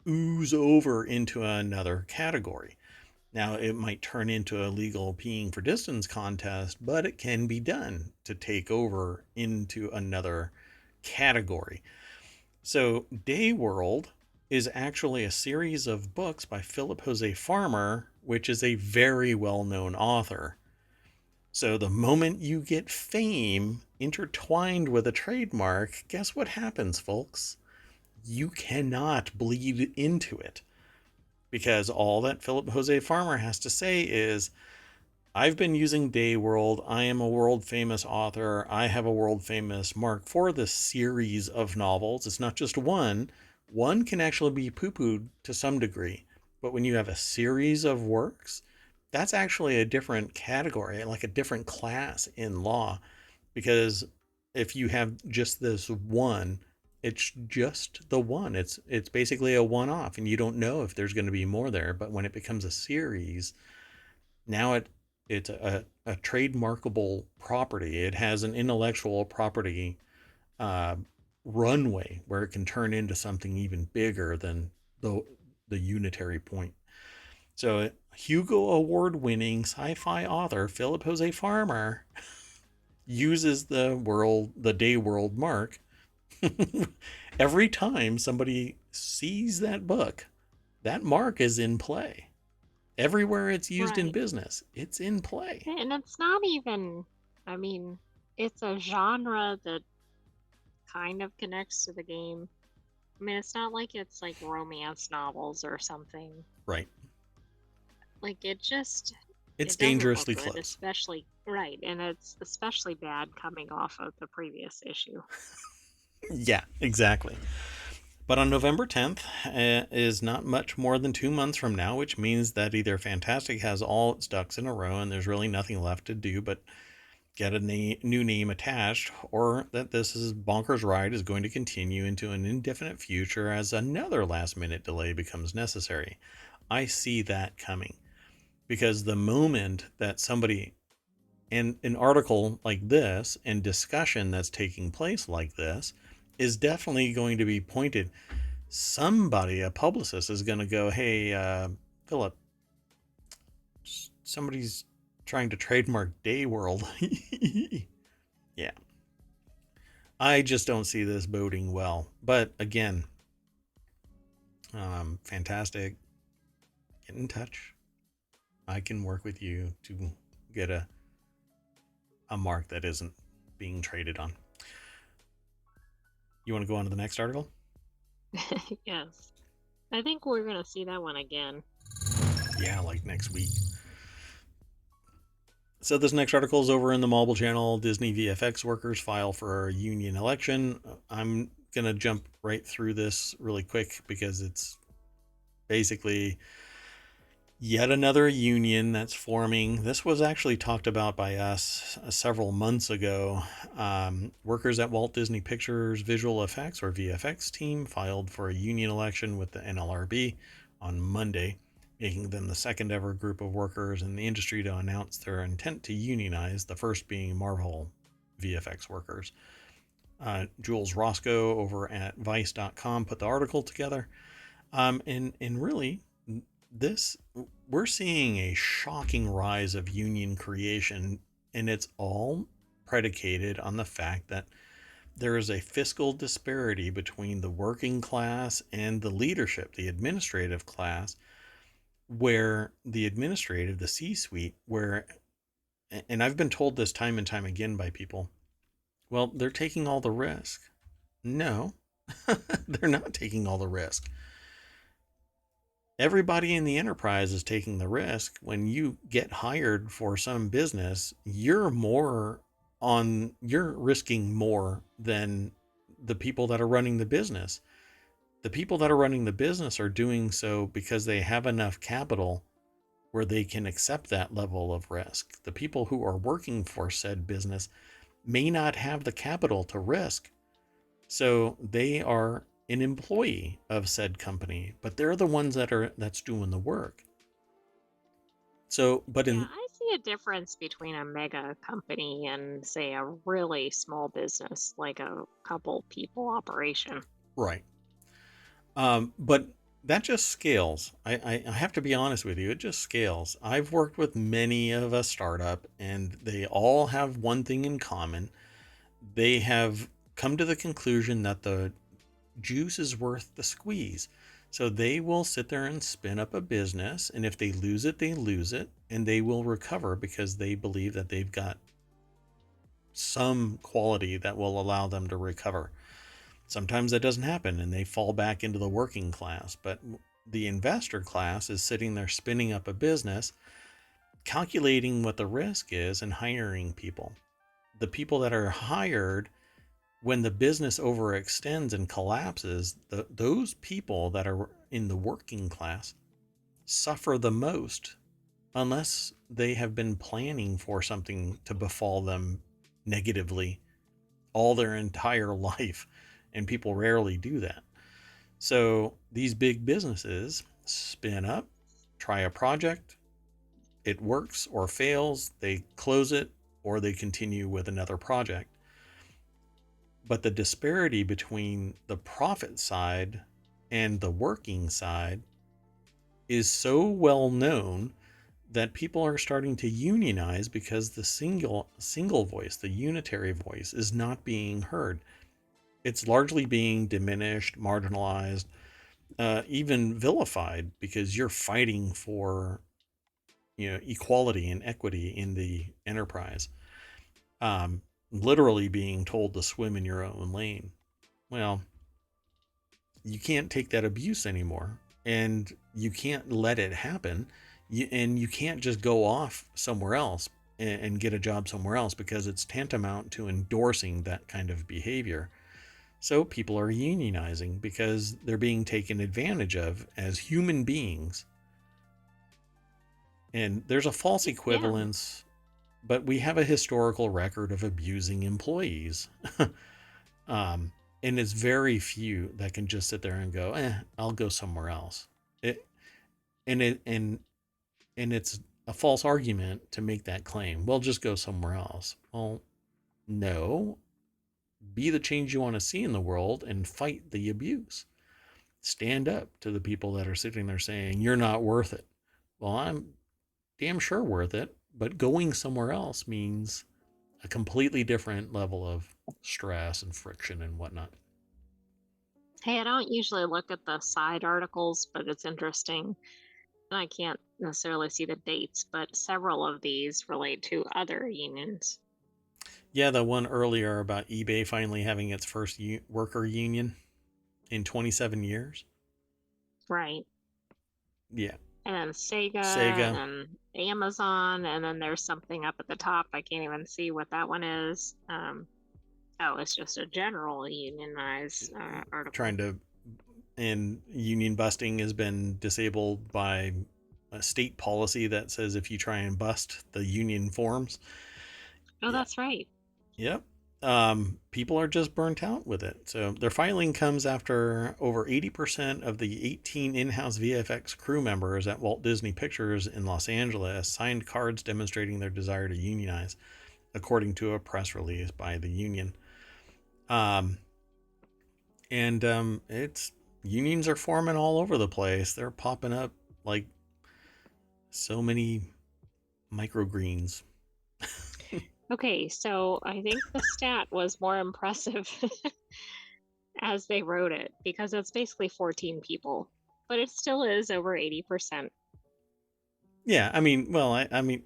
ooze over into another category. Now, it might turn into a legal peeing for distance contest, but it can be done to take over into another category. So, Day World is actually a series of books by Philip Jose Farmer, which is a very well known author. So, the moment you get fame intertwined with a trademark, guess what happens, folks? You cannot bleed into it because all that Philip Jose Farmer has to say is, I've been using Day World. I am a world famous author. I have a world famous mark for this series of novels. It's not just one. One can actually be poo pooed to some degree. But when you have a series of works, that's actually a different category, like a different class in law. Because if you have just this one, it's just the one. It's basically a one off, and you don't know if there's going to be more there. But when it becomes a series, now it's a trademarkable property. It has an intellectual property uh, runway where it can turn into something even bigger than the unitary point. So Hugo Award winning sci-fi author Philip Jose Farmer uses the day world mark every time somebody sees that book. That mark is in play. Everywhere it's used in Right. business, it's in play. And it's not even, I mean, it's a genre that kind of connects to the game. I mean, it's not like it's like romance novels or something. Right. Like It's it doesn't look dangerously good, close. especially right, and it's especially bad coming off of the previous issue. Yeah, exactly. But on November 10th is not much more than 2 months from now, which means that either Fantastic has all its ducks in a row and there's really nothing left to do but get a new name attached, or that this is Bonkers Ride is going to continue into an indefinite future as another last minute delay becomes necessary. I see that coming because the moment that somebody and an article like this and discussion that's taking place like this is definitely going to be pointed. Somebody, a publicist, is going to go, hey, Philip, somebody's trying to trademark Day World. Yeah. I just don't see this boding well. But again, Fantastic, get in touch. I can work with you to get a mark that isn't being traded on. You want to go on to the next article? Yes. I think we're gonna see that one again. Yeah, like next week. So this next article is over in the Mobile Channel. Disney VFX workers file for a union election. I'm going to jump right through this really quick because it's basically yet another union that's forming. This was actually talked about by us several months ago. Workers at Walt Disney Pictures Visual Effects, or VFX team, filed for a union election with the NLRB on Monday, making them the second ever group of workers in the industry to announce their intent to unionize, the first being Marvel VFX workers. Jules Roscoe over at Vice.com put the article together. And really, this we're seeing a shocking rise of union creation, and it's all predicated on the fact that there is a fiscal disparity between the working class and the leadership, the administrative class, where the C-suite, where, and I've been told this time and time again by people, well, they're taking all the risk. No, they're not taking all the risk. Everybody in the enterprise is taking the risk. When you get hired for some business, you're risking more than the people that are running the business. The people that are running the business are doing so because they have enough capital where they can accept that level of risk. The people who are working for said business may not have the capital to risk. So they are an employee of said company, but they're the ones that's doing the work. So, but Yeah, in I see a difference between a mega company and, say, a really small business, like a couple people operation. right, but that just scales. I have to be honest with you, it just scales. I've worked with many of a startup, and they all have one thing in common. They have come to the conclusion that the juice is worth the squeeze. So they will sit there and spin up a business, and if they lose it, they lose it, and they will recover because they believe that they've got some quality that will allow them to recover. Sometimes that doesn't happen and they fall back into the working class, but the investor class is sitting there spinning up a business, calculating what the risk is, and hiring people. The people that are hired, when the business overextends and collapses, those people that are in the working class suffer the most unless they have been planning for something to befall them negatively all their entire life. And people rarely do that. So these big businesses spin up, try a project, it works or fails, they close it, or they continue with another project. But the disparity between the profit side And the working side is so well known that people are starting to unionize because the single voice, the unitary voice, is not being heard. It's largely being diminished, marginalized, even vilified because you're fighting for equality and equity in the enterprise. Um, Literally being told to swim in your own lane. Well, you can't take that abuse anymore, and you can't let it happen. And you can't just go off somewhere else and get a job somewhere else because it's tantamount to endorsing that kind of behavior. So people are unionizing because they're being taken advantage of as human beings. And there's a false Yeah. equivalence, but we have a historical record of abusing employees. um, and it's very few that can just sit there and go, I'll go somewhere else. It and it and it's a false argument to make that claim. Well, just go somewhere else. Well, no. Be the change you want to see in the world and fight the abuse. Stand up to the people that are sitting there saying you're not worth it. Well, I'm damn sure worth it, but going somewhere else means a completely different level of stress and friction and whatnot. Hey, I don't usually look at the side articles, but it's interesting. And I can't necessarily see the dates, but several of these relate to other unions. Yeah, the one earlier about eBay finally having its first worker union in 27 years. Right. Yeah. And then Sega Sega. and Amazon, and then there's something up at the top. I can't even see what that one is. Oh, it's just a general unionized article. Trying to, and union busting has been disabled by a state policy that says if you try and bust the union forms. Oh, Yeah. that's right. Yep. People are just burnt out with it. So their filing comes after over 80% of the 18 in-house VFX crew members at Walt Disney Pictures in Los Angeles signed cards demonstrating their desire to unionize, according to a press release by the union. And it's unions are forming all over the place. They're popping up like so many microgreens. Okay, so I think the stat was more impressive as they wrote it because it's basically 14 people, but it still is over 80%. Yeah, I mean, well, I mean,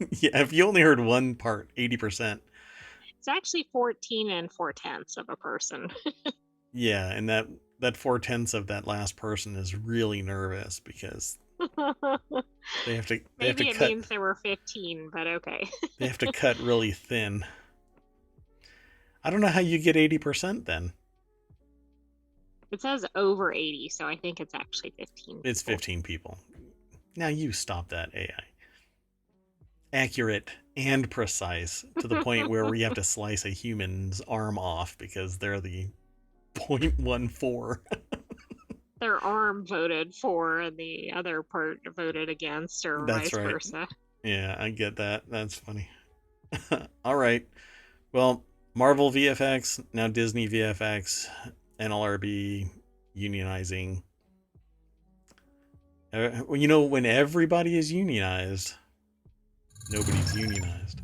yeah, if you only heard one part, 80%. It's actually 14 and 4/10 of a person. Yeah, and that 4/10 of that last person is really nervous because they have to Maybe it cut means there were 15, but okay. they have to cut really thin. I don't know how you get 80% then. It says over 80, so I think it's actually 15 It's people. 15 people. Now you stop that AI. Accurate and precise to the point where we have to slice a human's arm off because they're the 0.14. Their arm voted for and the other part voted against, or That's vice right. versa. Yeah, I get that. That's funny. All right. Well, Marvel VFX, now Disney VFX, NLRB unionizing. When everybody is unionized, nobody's unionized.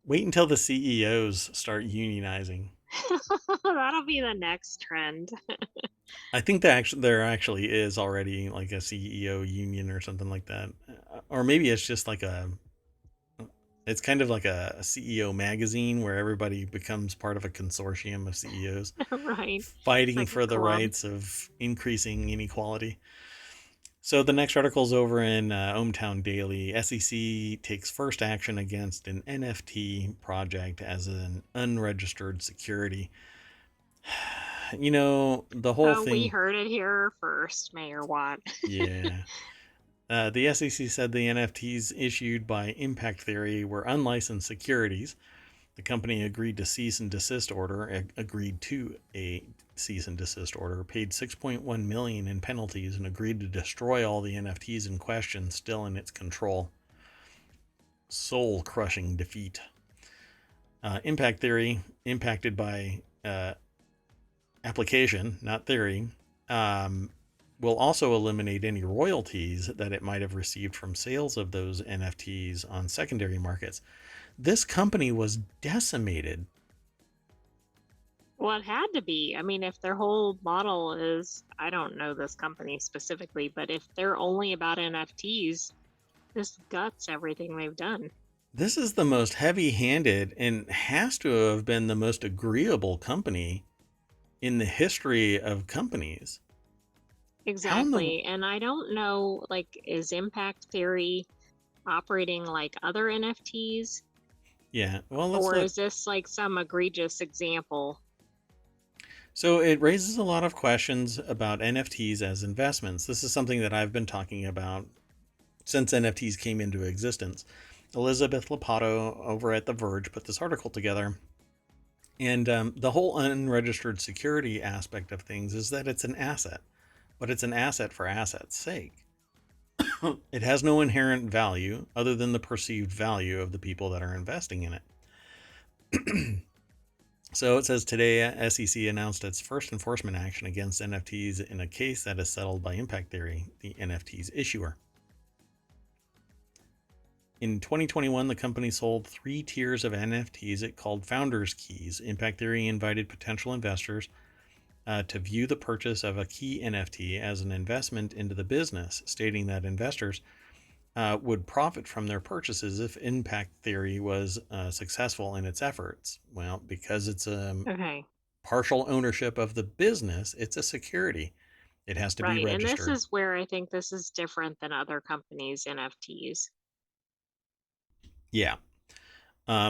Wait until the CEOs start unionizing. That'll be the next trend. I think that there actually is already like a CEO union or something like that, or maybe it's just like it's kind of like a CEO magazine where everybody becomes part of a consortium of CEOs Right. It's fighting like a for the club. rights of increasing inequality. So the next article is over in ohmTown Daily. SEC takes first action against an NFT project as an unregistered security. The whole Oh, we thing. heard it here first, Mayor Watt. Yeah. The SEC said the NFTs issued by Impact Theory were unlicensed securities. The company agreed to agreed to a cease and desist order, paid 6.1 million in penalties, and agreed to destroy all the NFTs in question still in its control. Soul-crushing defeat. Impact Theory, impacted by application, not theory, um, will also eliminate any royalties that it might have received from sales of those NFTs on secondary markets. This company was decimated. Well, it had to be. I mean, if their whole model is, I don't know this company specifically, but if they're only about NFTs, this guts everything they've done. This is the most heavy-handed and has to have been the most agreeable company in the history of companies. How in the Exactly. And I don't know, like, is impact theory operating like other NFTs? Yeah, well, let's Or look. is this like some egregious example? So it raises a lot of questions about NFTs as investments. This is something that I've been talking about since NFTs came into existence. Elizabeth Lapato over at The Verge put this article together. And the whole unregistered security aspect of things is that it's an asset, but it's an asset for asset's sake. It has no inherent value other than the perceived value of the people that are investing in it. So it says today, SEC announced its first enforcement action against NFTs in a case that is settled by Impact Theory, the NFT's issuer. In 2021, the company sold 3 tiers of NFTs it called Founders Keys. Impact Theory invited potential investors to view the purchase of a key NFT as an investment into the business, stating that investors would profit from their purchases if Impact Theory was successful in its efforts. Well, because it's a Okay. partial ownership of the business, it's a security. It has to be Right. And this registered. is where I think this is different than other companies' NFTs. Yeah,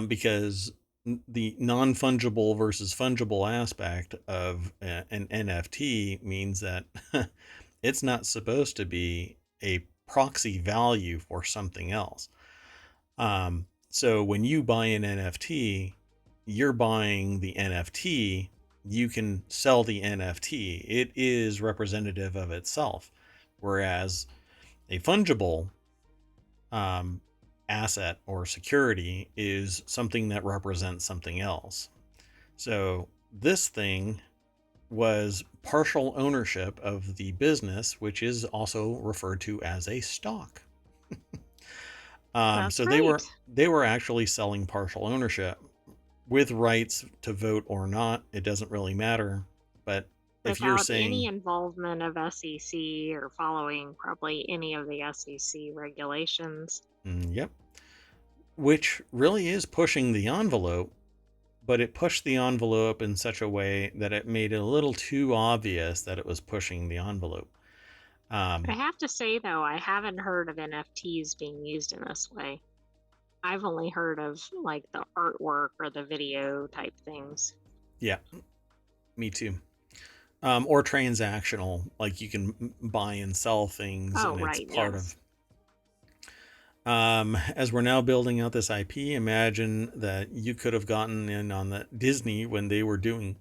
because the non-fungible versus fungible aspect of an NFT means that it's not supposed to be a proxy value for something else. So when you buy an NFT, you're buying the NFT. You can sell the NFT. It is representative of itself. Whereas a fungible um, asset or security is something that represents something else. So this thing was partial ownership of the business, which is also referred to as a stock. That's So right. they were actually selling partial ownership with rights to vote or not. It doesn't really matter. But if you're Without any saying, involvement of SEC or following probably any of the SEC regulations. yep, which really is pushing the envelope, but it pushed the envelope in such a way that it made it a little too obvious that it was pushing the envelope. I Um, have to say, though, I haven't heard of NFTs being used in this way. I've only heard of like the artwork or the video type things. yeah, me too. Or transactional, like you can buy and sell things, Oh, and it's right. part of. Yes. As we're now building out this IP, imagine that you could have gotten in on the Disney when they were doing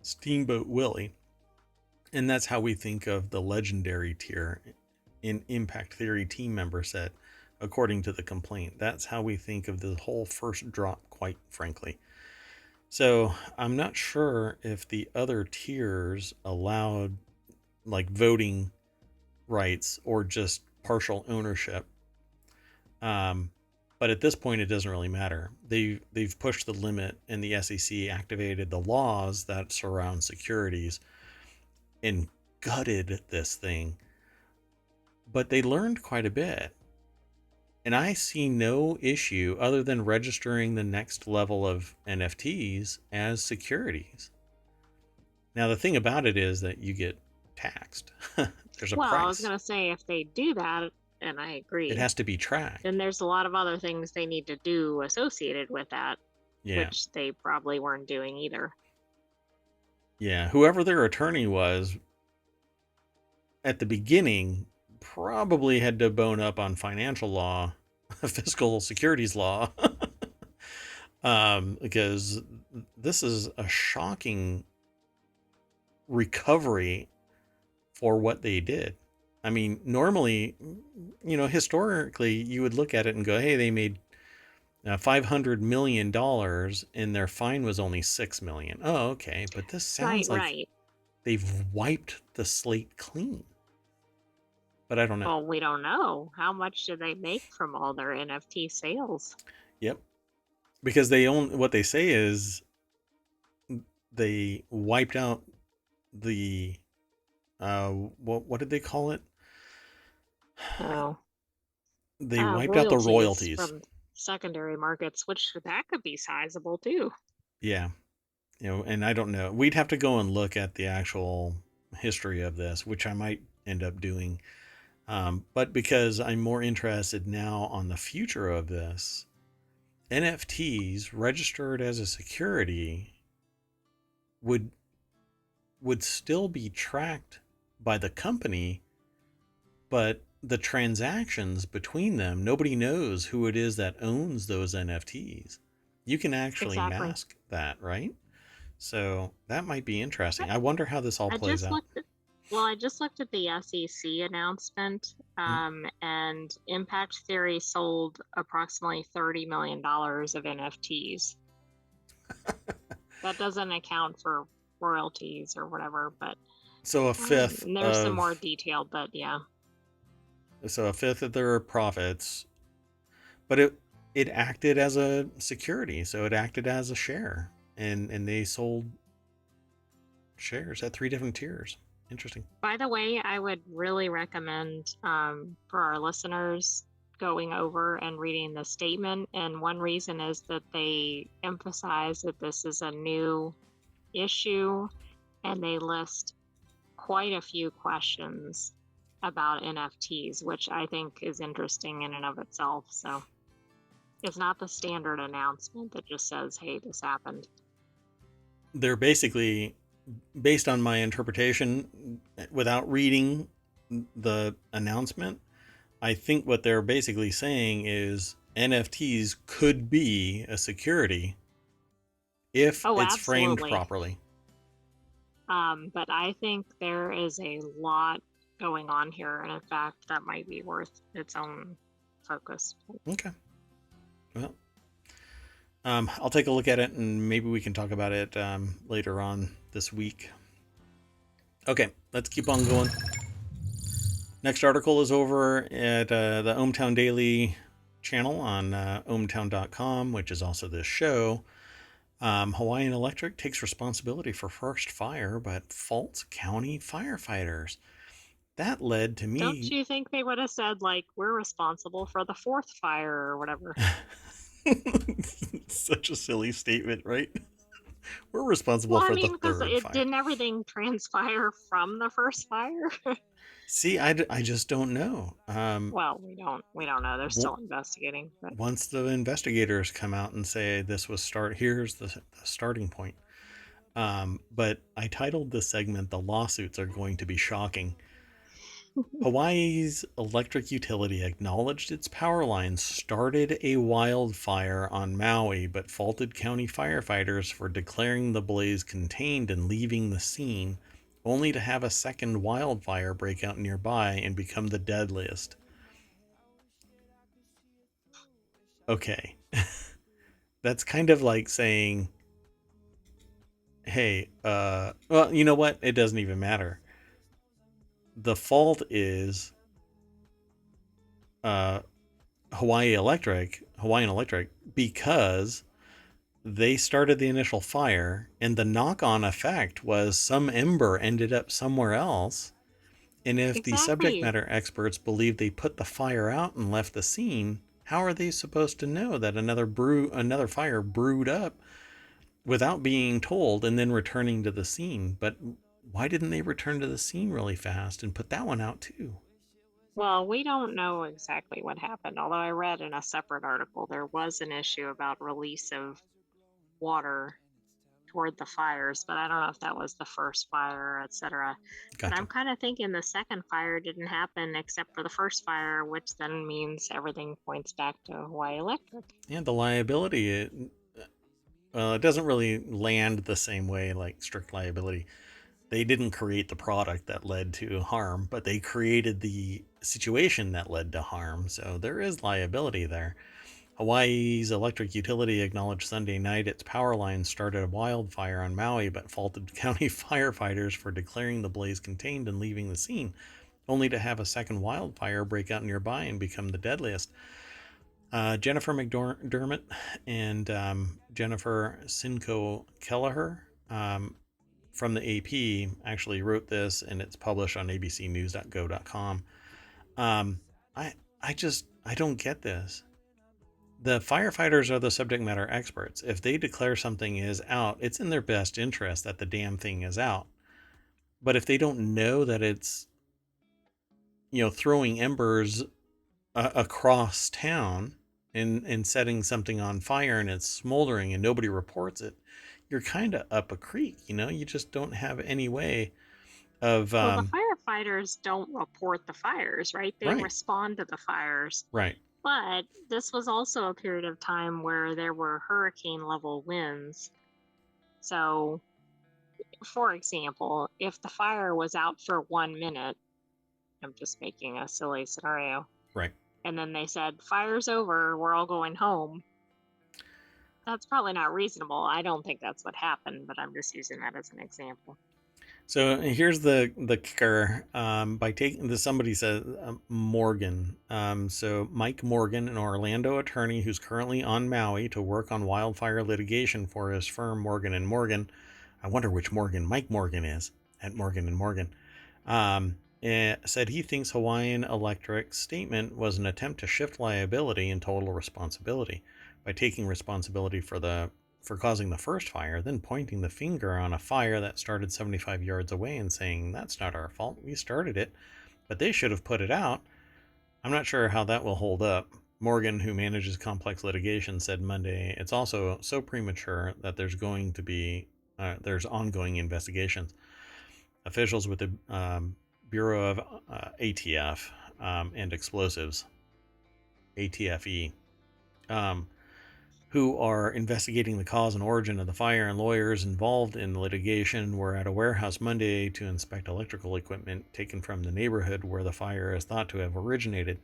Steamboat Willie, and that's how we think of the legendary tier in Impact Theory team member set, according to the complaint. That's how we think of the whole first drop, quite frankly. So I'm not sure if the other tiers allowed like voting rights or just partial ownership. Um, but at this point, it doesn't really matter. They've pushed the limit, and the SEC activated the laws that surround securities and gutted this thing. But they learned quite a bit, and I see no issue other than registering the next level of NFTs as securities. Now, the thing about it is that you get taxed. There's a Well, I was price. going to say if they do that, and I It agree, has to be tracked. then there's a lot of other things they need to do associated with that, Yeah. which they probably weren't doing either. Yeah. Whoever their attorney was at the beginning probably had to bone up on financial law, fiscal securities law, because this is a shocking recovery for what they did. I mean, normally, historically, you would look at it and go, hey, they made $500 million and their fine was only $6 million. Oh, okay. But this Right, sounds like right. They've wiped the slate clean. But I don't know. Well, we don't know. How much do they make from all their NFT sales? Yep. Because they own, what they say is they wiped out the what did they call it? Oh, They wiped out the royalties royalties. from secondary markets, which that could be sizable too. Yeah. And I don't know. We'd have to go and look at the actual history of this, which I might end up doing. But because I'm more interested now on the future of this, NFTs registered as a security would still be tracked by the company, but the transactions between them, nobody knows who it is that owns those NFTs. You can actually Exactly. mask that, right? So that might be interesting. I wonder how this all I plays just out. looked at I just looked at the SEC announcement, and Impact Theory sold approximately $30 million of NFTs. That doesn't account for royalties or whatever, but So a fifth and there's some more of detail, but yeah. their profits, but it acted as a security, so it acted as a share, and they sold shares at 3 different tiers. Interesting. By the way, I would really recommend for our listeners going over and reading the statement. And one reason is that they emphasize that this is a new issue and they list quite a few questions about NFTs, which I think is interesting in and of itself. So it's not the standard announcement that just says, hey, this happened. They're basically, based on my interpretation, without reading the announcement, I think what they're basically saying is NFTs could be a security if Oh, it's framed absolutely. properly. But I think there is a lot going on here, and in fact, that might be worth its own focus. Okay. Well, I'll take a look at it and maybe we can talk about it later on this week. Okay, let's keep on going. Next article is over at the ohmTown Daily channel on ohmTown.com, which is also this show. Hawaiian Electric takes responsibility for first fire, but faults county firefighters. That led to Don't me. you think they would have said, like, we're responsible for the fourth fire or whatever? Such a silly statement, right? We're responsible Well, I for the mean, because third it fire. didn't everything transpire from the first fire. See, I just don't know. Well, we don't know. They're still investigating, but Once the investigators come out and say this was here's the starting point. But I titled this segment, "The Lawsuits Are Going to Be Shocking." Hawaii's electric utility acknowledged its power lines started a wildfire on Maui, but faulted county firefighters for declaring the blaze contained and leaving the scene, only to have a second wildfire break out nearby and become the deadliest. Okay. That's kind of like saying, hey, well, you know what? It doesn't even matter. The fault is uh, Hawaiian Electric, because they started the initial fire, and the knock-on effect was some ember ended up somewhere else. And if the subject exactly. matter experts believe they put the fire out and left the scene, how are they supposed to know that another fire brewed up without being told and then returning to the scene? But why didn't they return to the scene really fast and put that one out too? Well, we don't know exactly what happened, although I read in a separate article there was an issue about release of water toward the fires, but I don't know if that was the first fire, etc. But I'm Gotcha. kind of thinking the second fire didn't happen except for the first fire, which then means everything points back to Hawaii Electric. And the liability, it doesn't really land the same way like strict liability. They didn't create the product that led to harm, but they created the situation that led to harm. So there is liability there. Hawaii's electric utility acknowledged Sunday night its power lines started a wildfire on Maui, but faulted county firefighters for declaring the blaze contained and leaving the scene, only to have a second wildfire break out nearby and become the deadliest. Jennifer McDermott and Jennifer Sinko Kelleher from the AP actually wrote this, and it's published on abcnews.go.com. I don't get this. The firefighters are the subject matter experts. If they declare something is out, it's in their best interest that the damn thing is out. But if they don't know that it's, throwing embers across town and setting something on fire and it's smoldering and nobody reports it, you're kind of up a creek. You just don't have any way of Well, the firefighters don't report the fires, right? They right, respond to the fires. right. But this was also a period of time where there were hurricane level winds. So, for example, if the fire was out for 1 minute, I'm just making a silly scenario, Right. and then they said, fire's over, we're all going home. That's probably not reasonable. I don't think that's what happened, but I'm just using that as an example. So here's the kicker. By taking this, somebody said Morgan. So Mike Morgan, an Orlando attorney who's currently on Maui to work on wildfire litigation for his firm Morgan and Morgan. I wonder which Morgan Mike Morgan is at Morgan and Morgan. Said he thinks Hawaiian Electric's statement was an attempt to shift liability and total responsibility by taking responsibility for causing the first fire, then pointing the finger on a fire that started 75 yards away and saying, that's not our fault, we started it, but they should have put it out. I'm not sure how that will hold up. Morgan, who manages complex litigation, said Monday, it's also so premature that there's ongoing investigations. Officials with the Bureau of ATF and Explosives, ATFE, who are investigating the cause and origin of the fire, and lawyers involved in the litigation were at a warehouse Monday to inspect electrical equipment taken from the neighborhood where the fire is thought to have originated.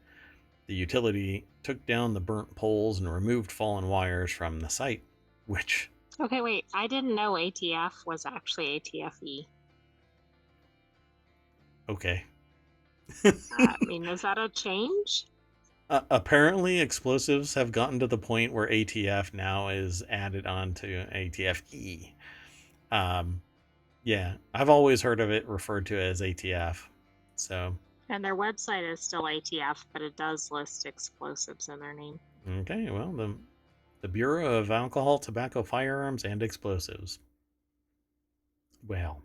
The utility took down the burnt poles and removed fallen wires from the site, which... Okay, wait, I didn't know ATF was actually ATFE. Okay. I mean, is that a change? Apparently, explosives have gotten to the point where ATF now is added on to ATFE. Yeah, I've always heard of it referred to as ATF. So, And their website is still ATF, but it does list explosives in their name. okay, well, the Bureau of Alcohol, Tobacco, Firearms, and Explosives. Well,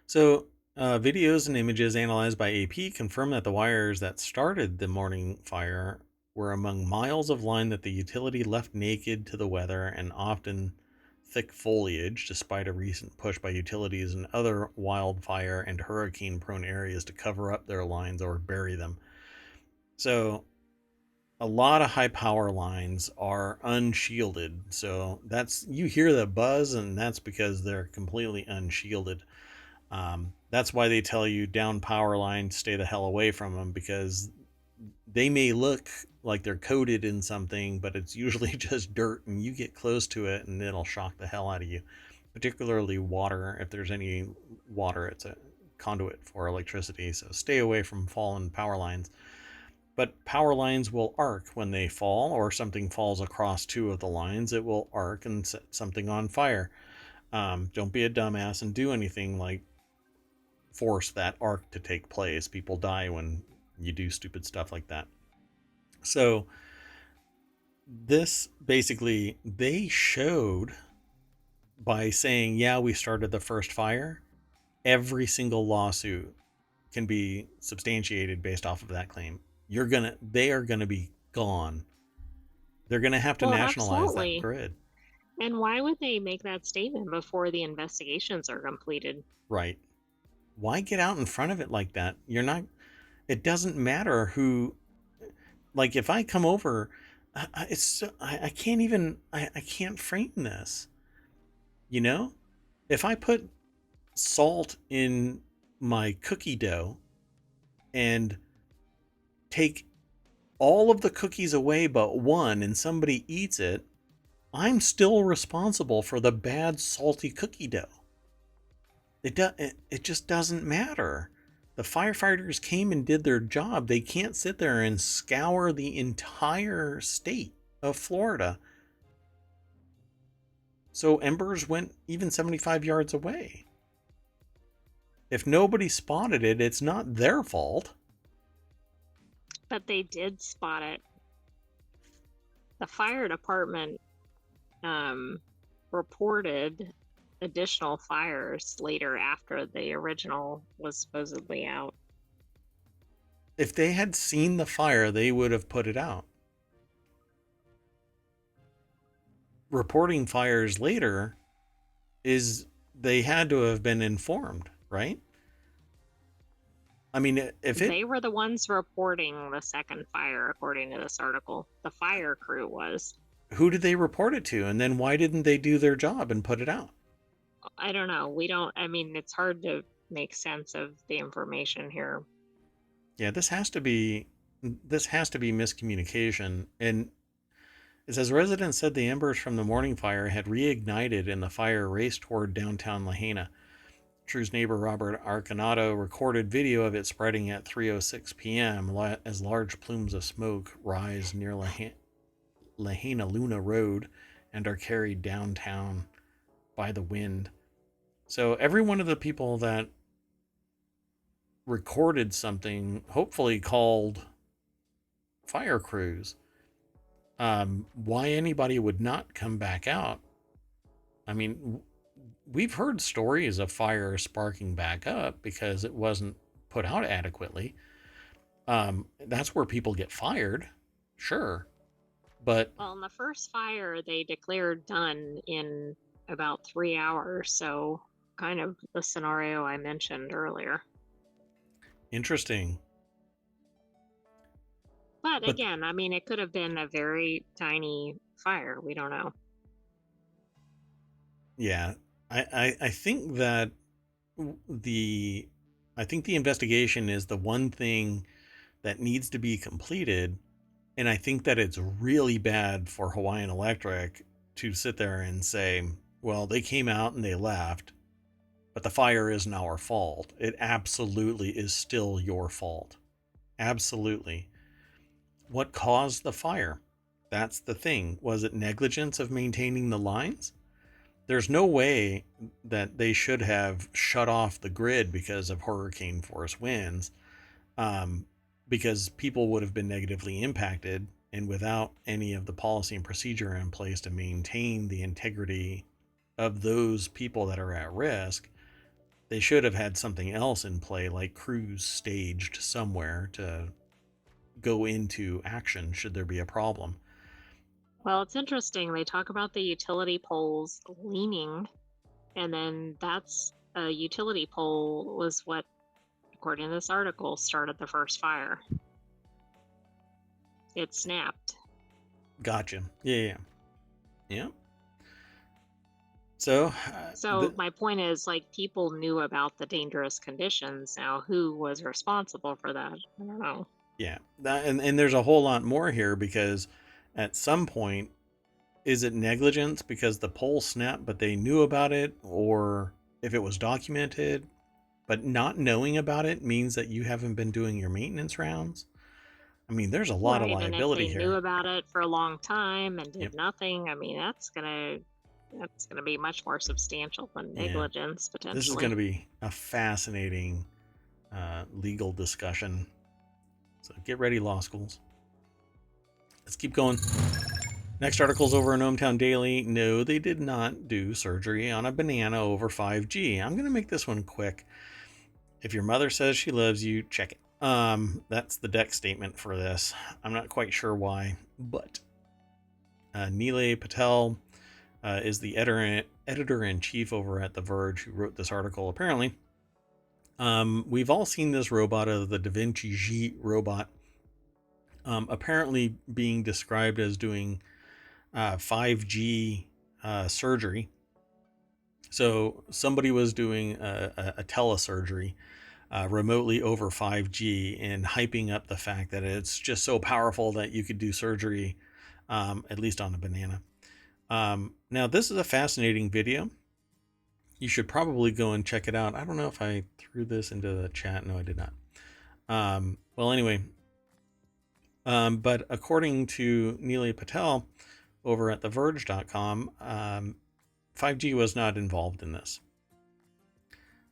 so videos and images analyzed by AP confirm that the wires that started the morning fire were among miles of line that the utility left naked to the weather and often thick foliage, despite a recent push by utilities in other wildfire and hurricane-prone areas to cover up their lines or bury them. So a lot of high power lines are unshielded. So you hear the buzz, and that's because they're completely unshielded. That's why they tell you down power lines, stay the hell away from them, because they may look like they're coated in something, but it's usually just dirt, and you get close to it and it'll shock the hell out of you. Particularly water. If there's any water, it's a conduit for electricity, so stay away from fallen power lines. But power lines will arc when they fall, or something falls across two of the lines. It will arc and set something on fire. Don't be a dumbass and do anything like force that arc to take place. People die when you do stupid stuff like that. So this basically, they showed by saying, yeah, we started the first fire. Every single lawsuit can be substantiated based off of that claim. They are gonna be gone. They're gonna have to nationalize that grid. And why would they make that statement before the investigations are completed? Right. Why get out in front of it like that? It doesn't matter who, like, if I come over, I can't frame this. If I put salt in my cookie dough and take all of the cookies away but one and somebody eats it, I'm still responsible for the bad salty cookie dough. It just doesn't matter. The firefighters came and did their job. They can't sit there and scour the entire state of Florida. So embers went even 75 yards away. If nobody spotted it, it's not their fault. But they did spot it. The fire department reported additional fires later after the original was supposedly out. If they had seen the fire, they would have put it out. Reporting fires later is they had to have been informed, right? I mean, if they were the ones reporting the second fire, according to this article, the fire crew was. Who did they report it to? And then why didn't they do their job and put it out? I don't know. I mean, it's hard to make sense of the information here. Yeah, this has to be miscommunication. And it says residents said the embers from the morning fire had reignited and the fire raced toward downtown Lahaina. True's neighbor Robert Arcanato recorded video of it spreading at 3:06 p.m. as large plumes of smoke rise near Lahaina Luna Road and are carried downtown by the wind. So every one of the people that recorded something hopefully called fire crews. Why anybody would not come back out? I mean, we've heard stories of fire sparking back up because it wasn't put out adequately. That's where people get fired, sure. But well, in the first fire, they declared done in about 3 hours. So kind of the scenario I mentioned earlier. Interesting. But again, I mean, it could have been a very tiny fire. We don't know. Yeah, I think that the investigation is the one thing that needs to be completed, and I think that it's really bad for Hawaiian Electric to sit there and say, well, they came out and they left, but the fire isn't our fault. It absolutely is still your fault. Absolutely. What caused the fire? That's the thing. Was it negligence of maintaining the lines? There's no way that they should have shut off the grid because of hurricane force winds, because people would have been negatively impacted, and without any of the policy and procedure in place to maintain the integrity of those people that are at risk, they should have had something else in play, like crews staged somewhere to go into action should there be a problem. Well, it's interesting. They talk about the utility poles leaning, and then that's a utility pole was what, according to this article, started the first fire. It snapped. Gotcha. Yeah. So my point is, like, people knew about the dangerous conditions. Now, who was responsible for that? I don't know. Yeah, and there's a whole lot more here, because at some point, is it negligence because the pole snapped but they knew about it, or if it was documented but not knowing about it means that you haven't been doing your maintenance rounds? I mean, there's a lot of liability and if they here. knew about it for a long time and did nothing, I mean, that's gonna be much more substantial than negligence, potentially. This is going to be a fascinating legal discussion. So get ready, law schools. Let's keep going. Next article's over in ohmTown Daily. No, they did not do surgery on a banana over 5G. I'm going to make this one quick. If your mother says she loves you, check it. That's the deck statement for this. I'm not quite sure why, but Nilay Patel is the editor-in-chief over at The Verge who wrote this article, apparently. We've all seen this robot, of the Da Vinci G robot, apparently being described as doing 5G surgery. So somebody was doing a telesurgery remotely over 5G and hyping up the fact that it's just so powerful that you could do surgery, at least on a banana. Now, this is a fascinating video. You should probably go and check it out. I don't know if I threw this into the chat. No, I did not. Well, anyway, but according to Neeli Patel over at TheVerge.com, 5G was not involved in this.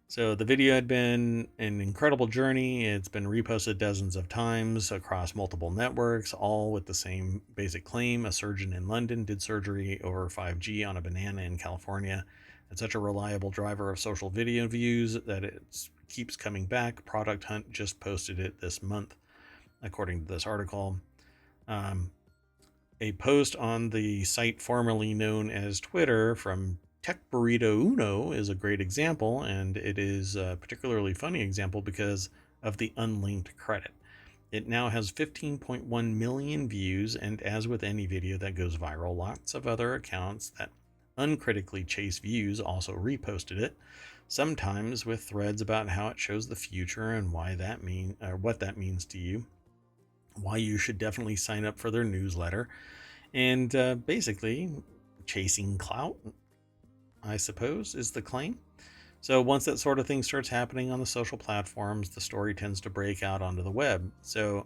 So the video had been an incredible journey. It's been reposted dozens of times across multiple networks, all with the same basic claim. A surgeon in London did surgery over 5G on a banana in California. It's such a reliable driver of social video views that it keeps coming back. Product Hunt just posted it this month, according to this article. A post on the site formerly known as Twitter from Tech Burrito Uno is a great example, and it is a particularly funny example because of the unlinked credit. It now has 15.1 million views, and as with any video that goes viral, lots of other accounts that uncritically chase views also reposted it, sometimes with threads about how it shows the future and what that means to you, why you should definitely sign up for their newsletter, and basically chasing clout, I suppose, is the claim. So once that sort of thing starts happening on the social platforms, the story tends to break out onto the web. So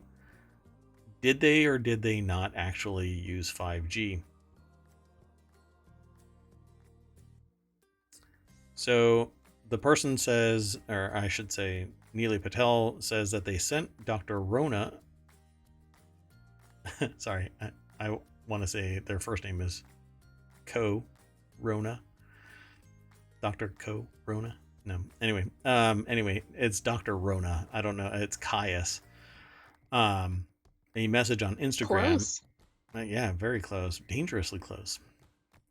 did they or did they not actually use 5G? So the person says, or I should say, Neeli Patel says that they sent Dr. Rona. Sorry, I want to say their first name is Rona. Dr. Rona. No. Anyway, it's Dr. Rona. I don't know. It's Caius. A message on Instagram. Close. Yeah, very close. Dangerously close.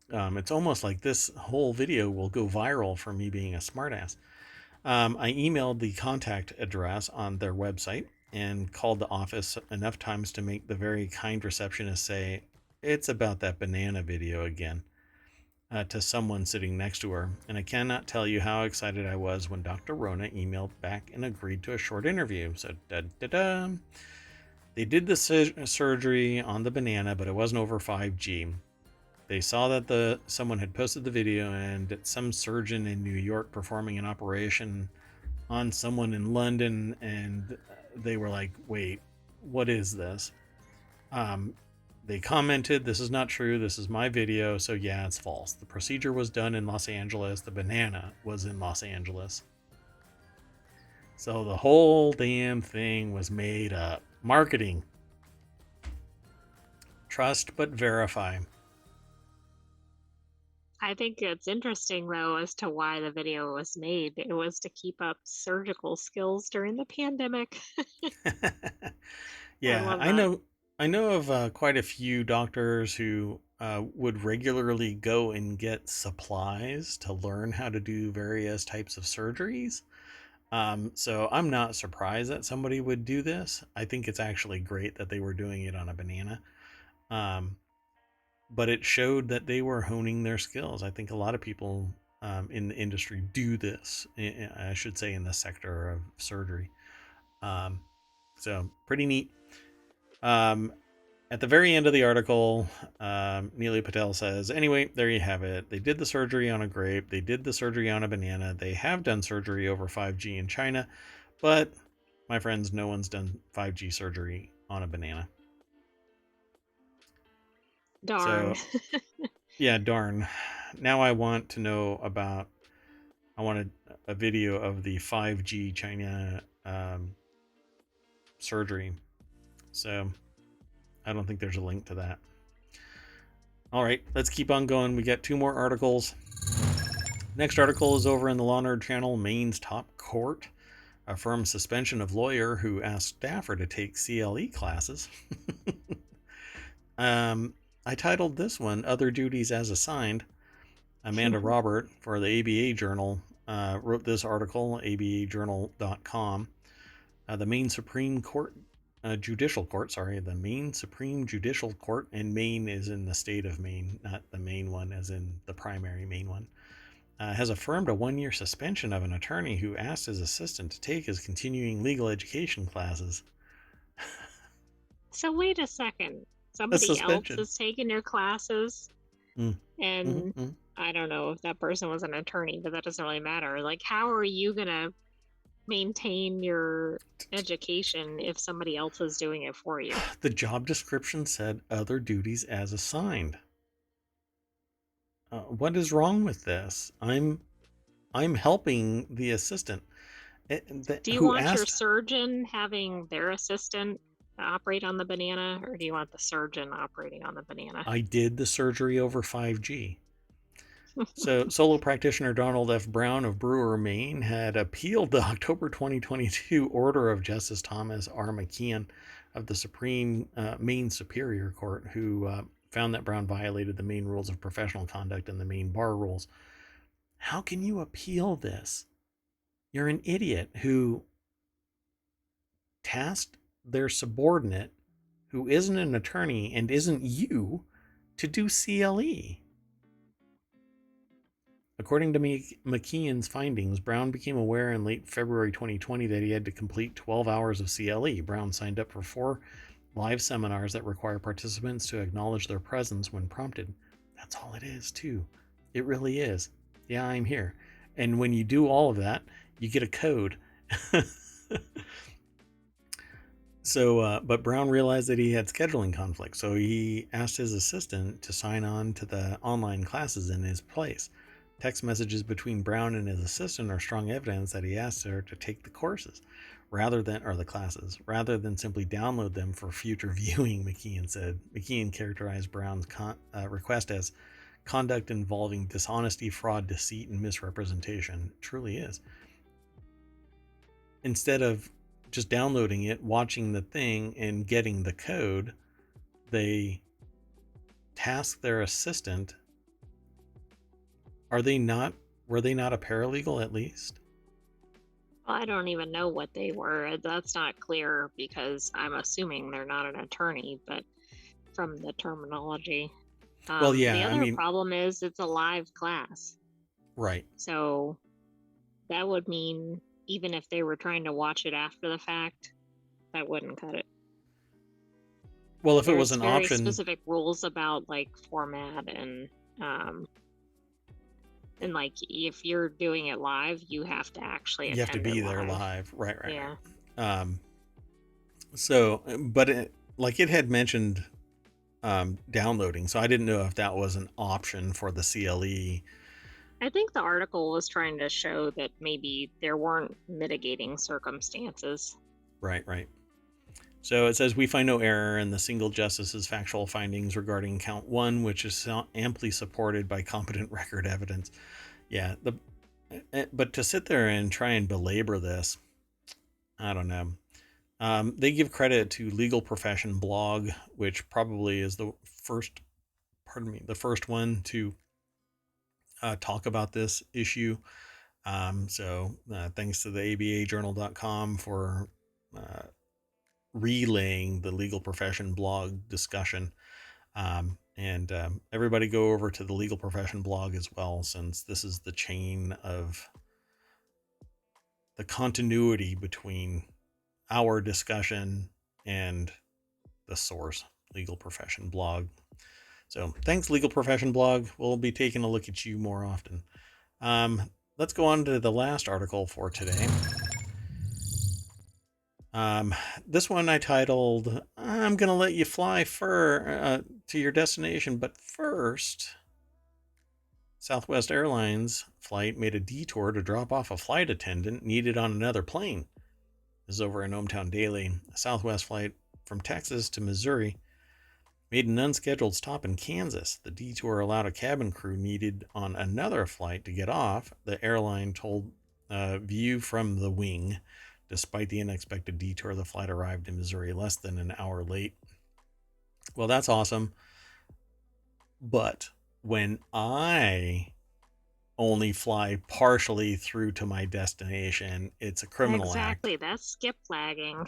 It's almost like this whole video will go viral for me being a smartass. I emailed the contact address on their website and called the office enough times to make the very kind receptionist say, "It's about that banana video again," to someone sitting next to her. And I cannot tell you how excited I was when Dr. Rona emailed back and agreed to a short interview. So, they did the surgery on the banana, but it wasn't over 5G. They saw that someone had posted the video, and it's some surgeon in New York performing an operation on someone in London, and they were like, wait, what is this? They commented, "This is not true. This is my video." So yeah, it's false. The procedure was done in Los Angeles. The banana was in Los Angeles. So the whole damn thing was made up. Marketing. Trust but verify. I think it's interesting, though, as to why the video was made. It was to keep up surgical skills during the pandemic. I Yeah, love that. I know of quite a few doctors who would regularly go and get supplies to learn how to do various types of surgeries. So I'm not surprised that somebody would do this. I think it's actually great that they were doing it on a banana. But it showed that they were honing their skills. I think a lot of people in the industry do this, I should say, in the sector of surgery. So pretty neat. At the very end of the article, Neeli Patel says, anyway, there you have it. They did the surgery on a grape. They did the surgery on a banana. They have done surgery over 5G in China. But, my friends, no one's done 5G surgery on a banana. Darn. So, yeah, darn. Now I want to know about, I wanted a video of the 5G China surgery. So, I don't think there's a link to that. All right, let's keep on going. We got 2 more articles. Next article is over in the Law Nerd channel. Maine's top court affirms suspension of lawyer who asked staffer to take CLE classes. I titled this one "Other Duties as Assigned." Amanda Robert for the ABA Journal wrote this article, abajournal.com. The Maine Supreme Court Judicial Court, the Maine Supreme Judicial Court, and Maine is in the state of Maine, not the main one as in the primary Maine one, has affirmed a 1-year suspension of an attorney who asked his assistant to take his continuing legal education classes. So wait a second. A Somebody else suspension. is taking your classes, Mm, and mm. I don't know if that person was an attorney, but that doesn't really matter. Like, how are you gonna maintain your education if somebody else is doing it for you? The job description said other duties as assigned. What is wrong with this? I'm helping the assistant Do you who want your asked. surgeon having their assistant operate on the banana, or do you want the surgeon operating on the banana? I did the surgery over 5G. So, solo practitioner Donald F. Brown of Brewer, Maine, had appealed the October 2022 order of Justice Thomas R. McKeon of the Supreme Maine Superior Court, who found that Brown violated the Maine rules of professional conduct and the Maine bar rules. How can you appeal this? You're an idiot who tasked their subordinate, who isn't an attorney and isn't you, to do CLE. According to McKeon's findings, Brown became aware in late February 2020 that he had to complete 12 hours of CLE. Brown signed up for 4 live seminars that require participants to acknowledge their presence when prompted. That's all it is, too. It really is. Yeah, I'm here. And when you do all of that, you get a code. So, but Brown realized that he had scheduling conflicts, so he asked his assistant to sign on to the online classes in his place. Text messages between Brown and his assistant are strong evidence that he asked her to take the courses the classes, rather than simply download them for future viewing, McKeon said. McKeon characterized Brown's request as conduct involving dishonesty, fraud, deceit, and misrepresentation. It truly is. Instead of just downloading it, watching the thing, and getting the code, they task their assistant. Were they not a paralegal at least? Well, I don't even know what they were. That's not clear because I'm assuming they're not an attorney, but from the terminology. Well, The yeah, I other mean, problem is it's a live class. right. So that would mean even if they were trying to watch it after the fact, that wouldn't cut it. Well, if it was There's an very option, specific rules about like format and like if you're doing it live, you have to actually you have to attend it be there live. live. Right, right, Yeah. right. So, but it had mentioned downloading, so I didn't know if that was an option for the CLE. I think the article was trying to show that maybe there weren't mitigating circumstances. Right, right. So it says we find no error in the single justice's factual findings regarding count 1, which is amply supported by competent record evidence. Yeah, but to sit there and try and belabor this, I don't know. They give credit to Legal Profession Blog, which probably is the first one to talk about this issue. So thanks to the abajournal.com for relaying the Legal Profession Blog discussion. And everybody go over to the Legal Profession Blog as well, since this is the chain of the continuity between our discussion and the source, Legal Profession Blog. So thanks, Legal Profession Blog. We'll be taking a look at you more often. Let's go on to the last article for today. This one I titled, I'm going to let you fly to your destination, but first, Southwest Airlines flight made a detour to drop off a flight attendant needed on another plane. This is over in ohmTown Daily. A Southwest flight from Texas to Missouri made an unscheduled stop in Kansas. The detour allowed a cabin crew needed on another flight to get off, the airline told View from the Wing. Despite the unexpected detour, the flight arrived in Missouri less than an hour late. Well, that's awesome. But when I only fly partially through to my destination, it's a criminal act. Exactly. That's skip flagging.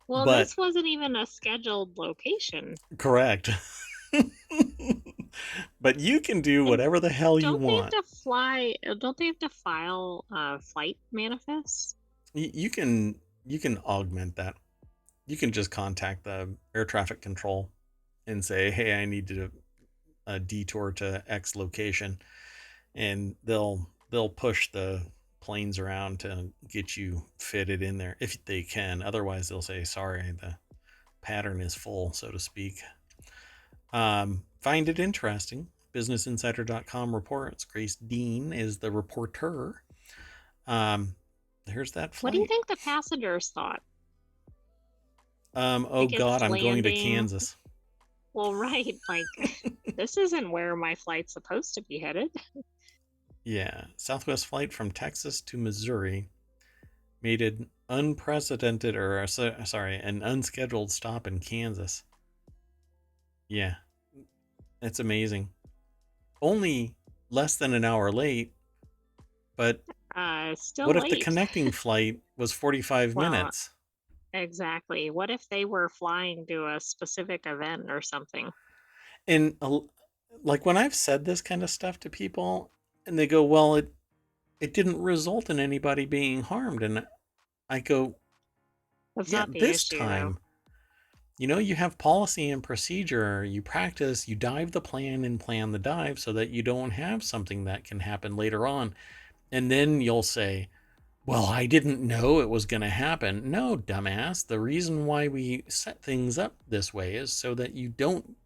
Well, But this wasn't even a scheduled location. correct. But you can do And whatever the hell you don't they have want. to fly? Don't they have to file flight manifests? You can augment that. You can just contact the air traffic control and say, "Hey, I need to a detour to X location," and they'll push the planes around to get you fitted in there if they can. Otherwise, they'll say, "Sorry, the pattern is full," so to speak. Find it interesting. BusinessInsider.com reports Grace Dean is the reporter. Um, Here's that What do you flight. think the passengers thought? Oh Like God, it's I'm going to landing. Kansas. Well, right, like this isn't where my flight's supposed to be headed. Yeah, Southwest flight from Texas to Missouri made an unprecedented, or sorry, an unscheduled stop in Kansas. Yeah, it's amazing. Only less than an hour late, but Still what if the late. connecting flight was 45 Well, minutes? exactly. What if they were flying to a specific event or something? And like when I've said this kind of stuff to people and they go, "Well, it didn't result in anybody being harmed." And I go, That's "Yeah, not the this issue, though. time, you have policy and procedure, you practice, you dive the plan and plan the dive so that you don't have something that can happen later on." And then you'll say, "Well, I didn't know it was going to happen." No, dumbass. The reason why we set things up this way is so that you don't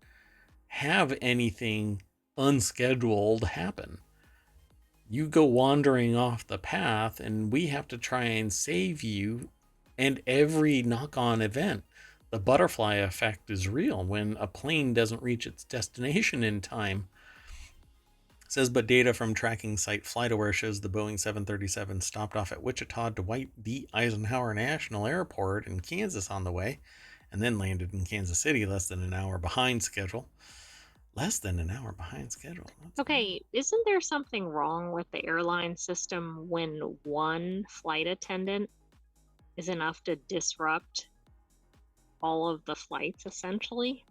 have anything unscheduled happen. You go wandering off the path, and we have to try and save you. And every knock on event, the butterfly effect is real. When a plane doesn't reach its destination in time, it says, but data from tracking site FlightAware shows the Boeing 737 stopped off at Wichita Dwight D. Eisenhower National Airport in Kansas on the way, and then landed in Kansas City less than an hour behind schedule. Less than an hour behind schedule. That's amazing. Okay, isn't there something wrong with the airline system when one flight attendant is enough to disrupt all of the flights, essentially?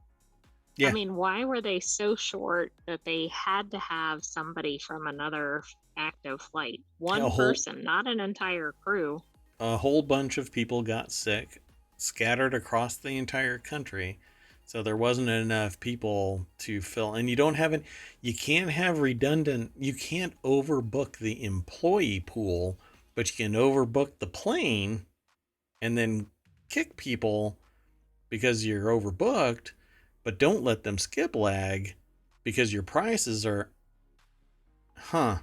I Yeah, mean, why were they so short that they had to have somebody from another active flight? a One whole person, not an entire crew. a whole bunch of people got sick, scattered across the entire country. So there wasn't enough people to fill, and you can't have redundant. You can't overbook the employee pool, but you can overbook the plane, and then kick people because you're overbooked, but don't let them skip lag because your prices are, huh,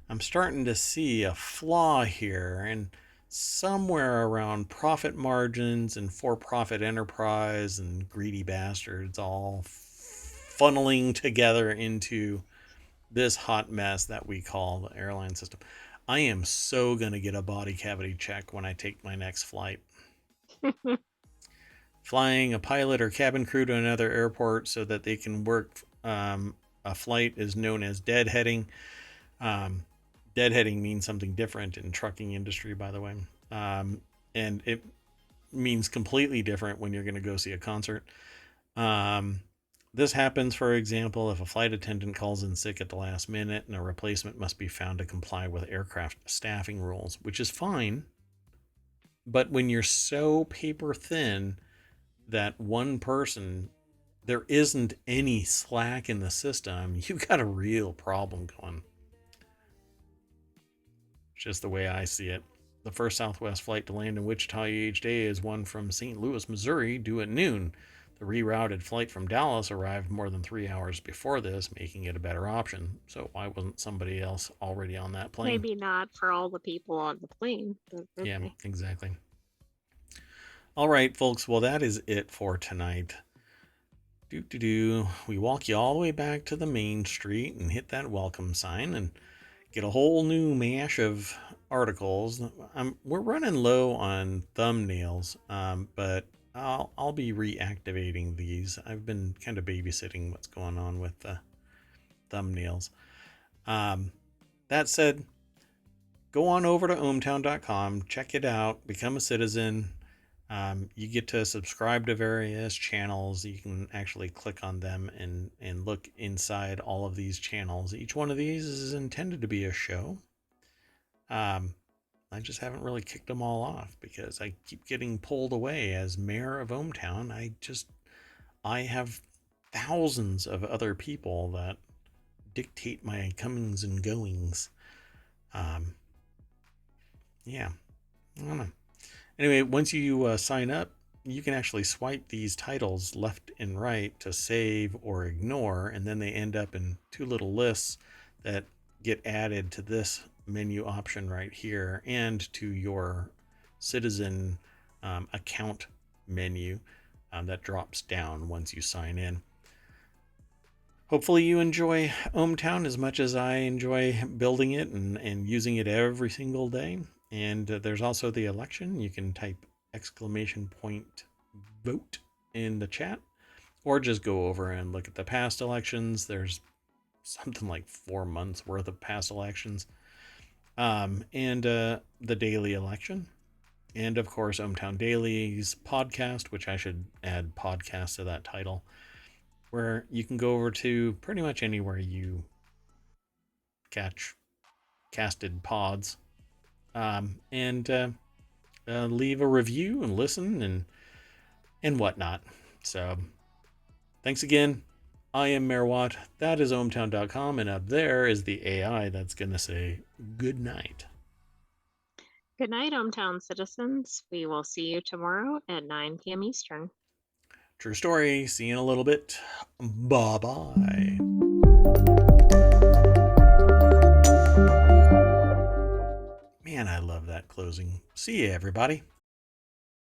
I'm starting to see a flaw here, and somewhere around profit margins and for-profit enterprise and greedy bastards all funneling together into this hot mess that we call the airline system. I am so going to get a body cavity check when I take my next flight. Flying a pilot or cabin crew to another airport so that they can work a flight is known as deadheading. Um, Deadheading means something different in trucking industry, by the way, and it means completely different when you're going to go see a concert. Um, this happens, for example, if a flight attendant calls in sick at the last minute and a replacement must be found to comply with aircraft staffing rules, which is fine. But when you're so paper thin that one person, there isn't any slack in the system, you've got a real problem going. Just the way I see it. The first Southwest flight to land in Wichita each day is one from St. Louis, Missouri, due at noon. The rerouted flight from Dallas arrived more than 3 hours before this, making it a better option. So why wasn't somebody else already on that plane? Maybe not for all the people on the plane, but Yeah, okay. exactly. All right, folks. Well, that is it for tonight. We walk you all the way back to the main street and hit that welcome sign and get a whole new mash of articles. We're running low on thumbnails, but I'll be reactivating these. I've been kind of babysitting what's going on with the thumbnails. Um, that said, go on over to ohmTown.com, check it out, become a citizen. You get to subscribe to various channels. You can actually click on them and look inside all of these channels. Each one of these is intended to be a show. I just haven't really kicked them all off because I keep getting pulled away as mayor of ohmTown. I have thousands of other people that dictate my comings and goings. Yeah, I don't know. Anyway, once you sign up, you can actually swipe these titles left and right to save or ignore, and then they end up in two little lists that get added to this menu option right here and to your citizen account menu that drops down once you sign in. Hopefully you enjoy ohmTown as much as I enjoy building it and using it every single day. And there's also the election. You can type !vote in the chat, or just go over and look at the past elections. There's something like 4 months worth of past elections, and the daily election, and of course ohmTown Daily's podcast, which I should add podcast to that title, where you can go over to pretty much anywhere you catch casted pods, and leave a review and listen and whatnot. So thanks again. I am Mayor Watt. That is ohmTown.com, and up there is the AI that's going to say good night. Good night, ohmTown citizens. We will see you tomorrow at 9 p.m. Eastern. True story. See you in a little bit. Bye-bye. Man, I love that closing. See you, everybody.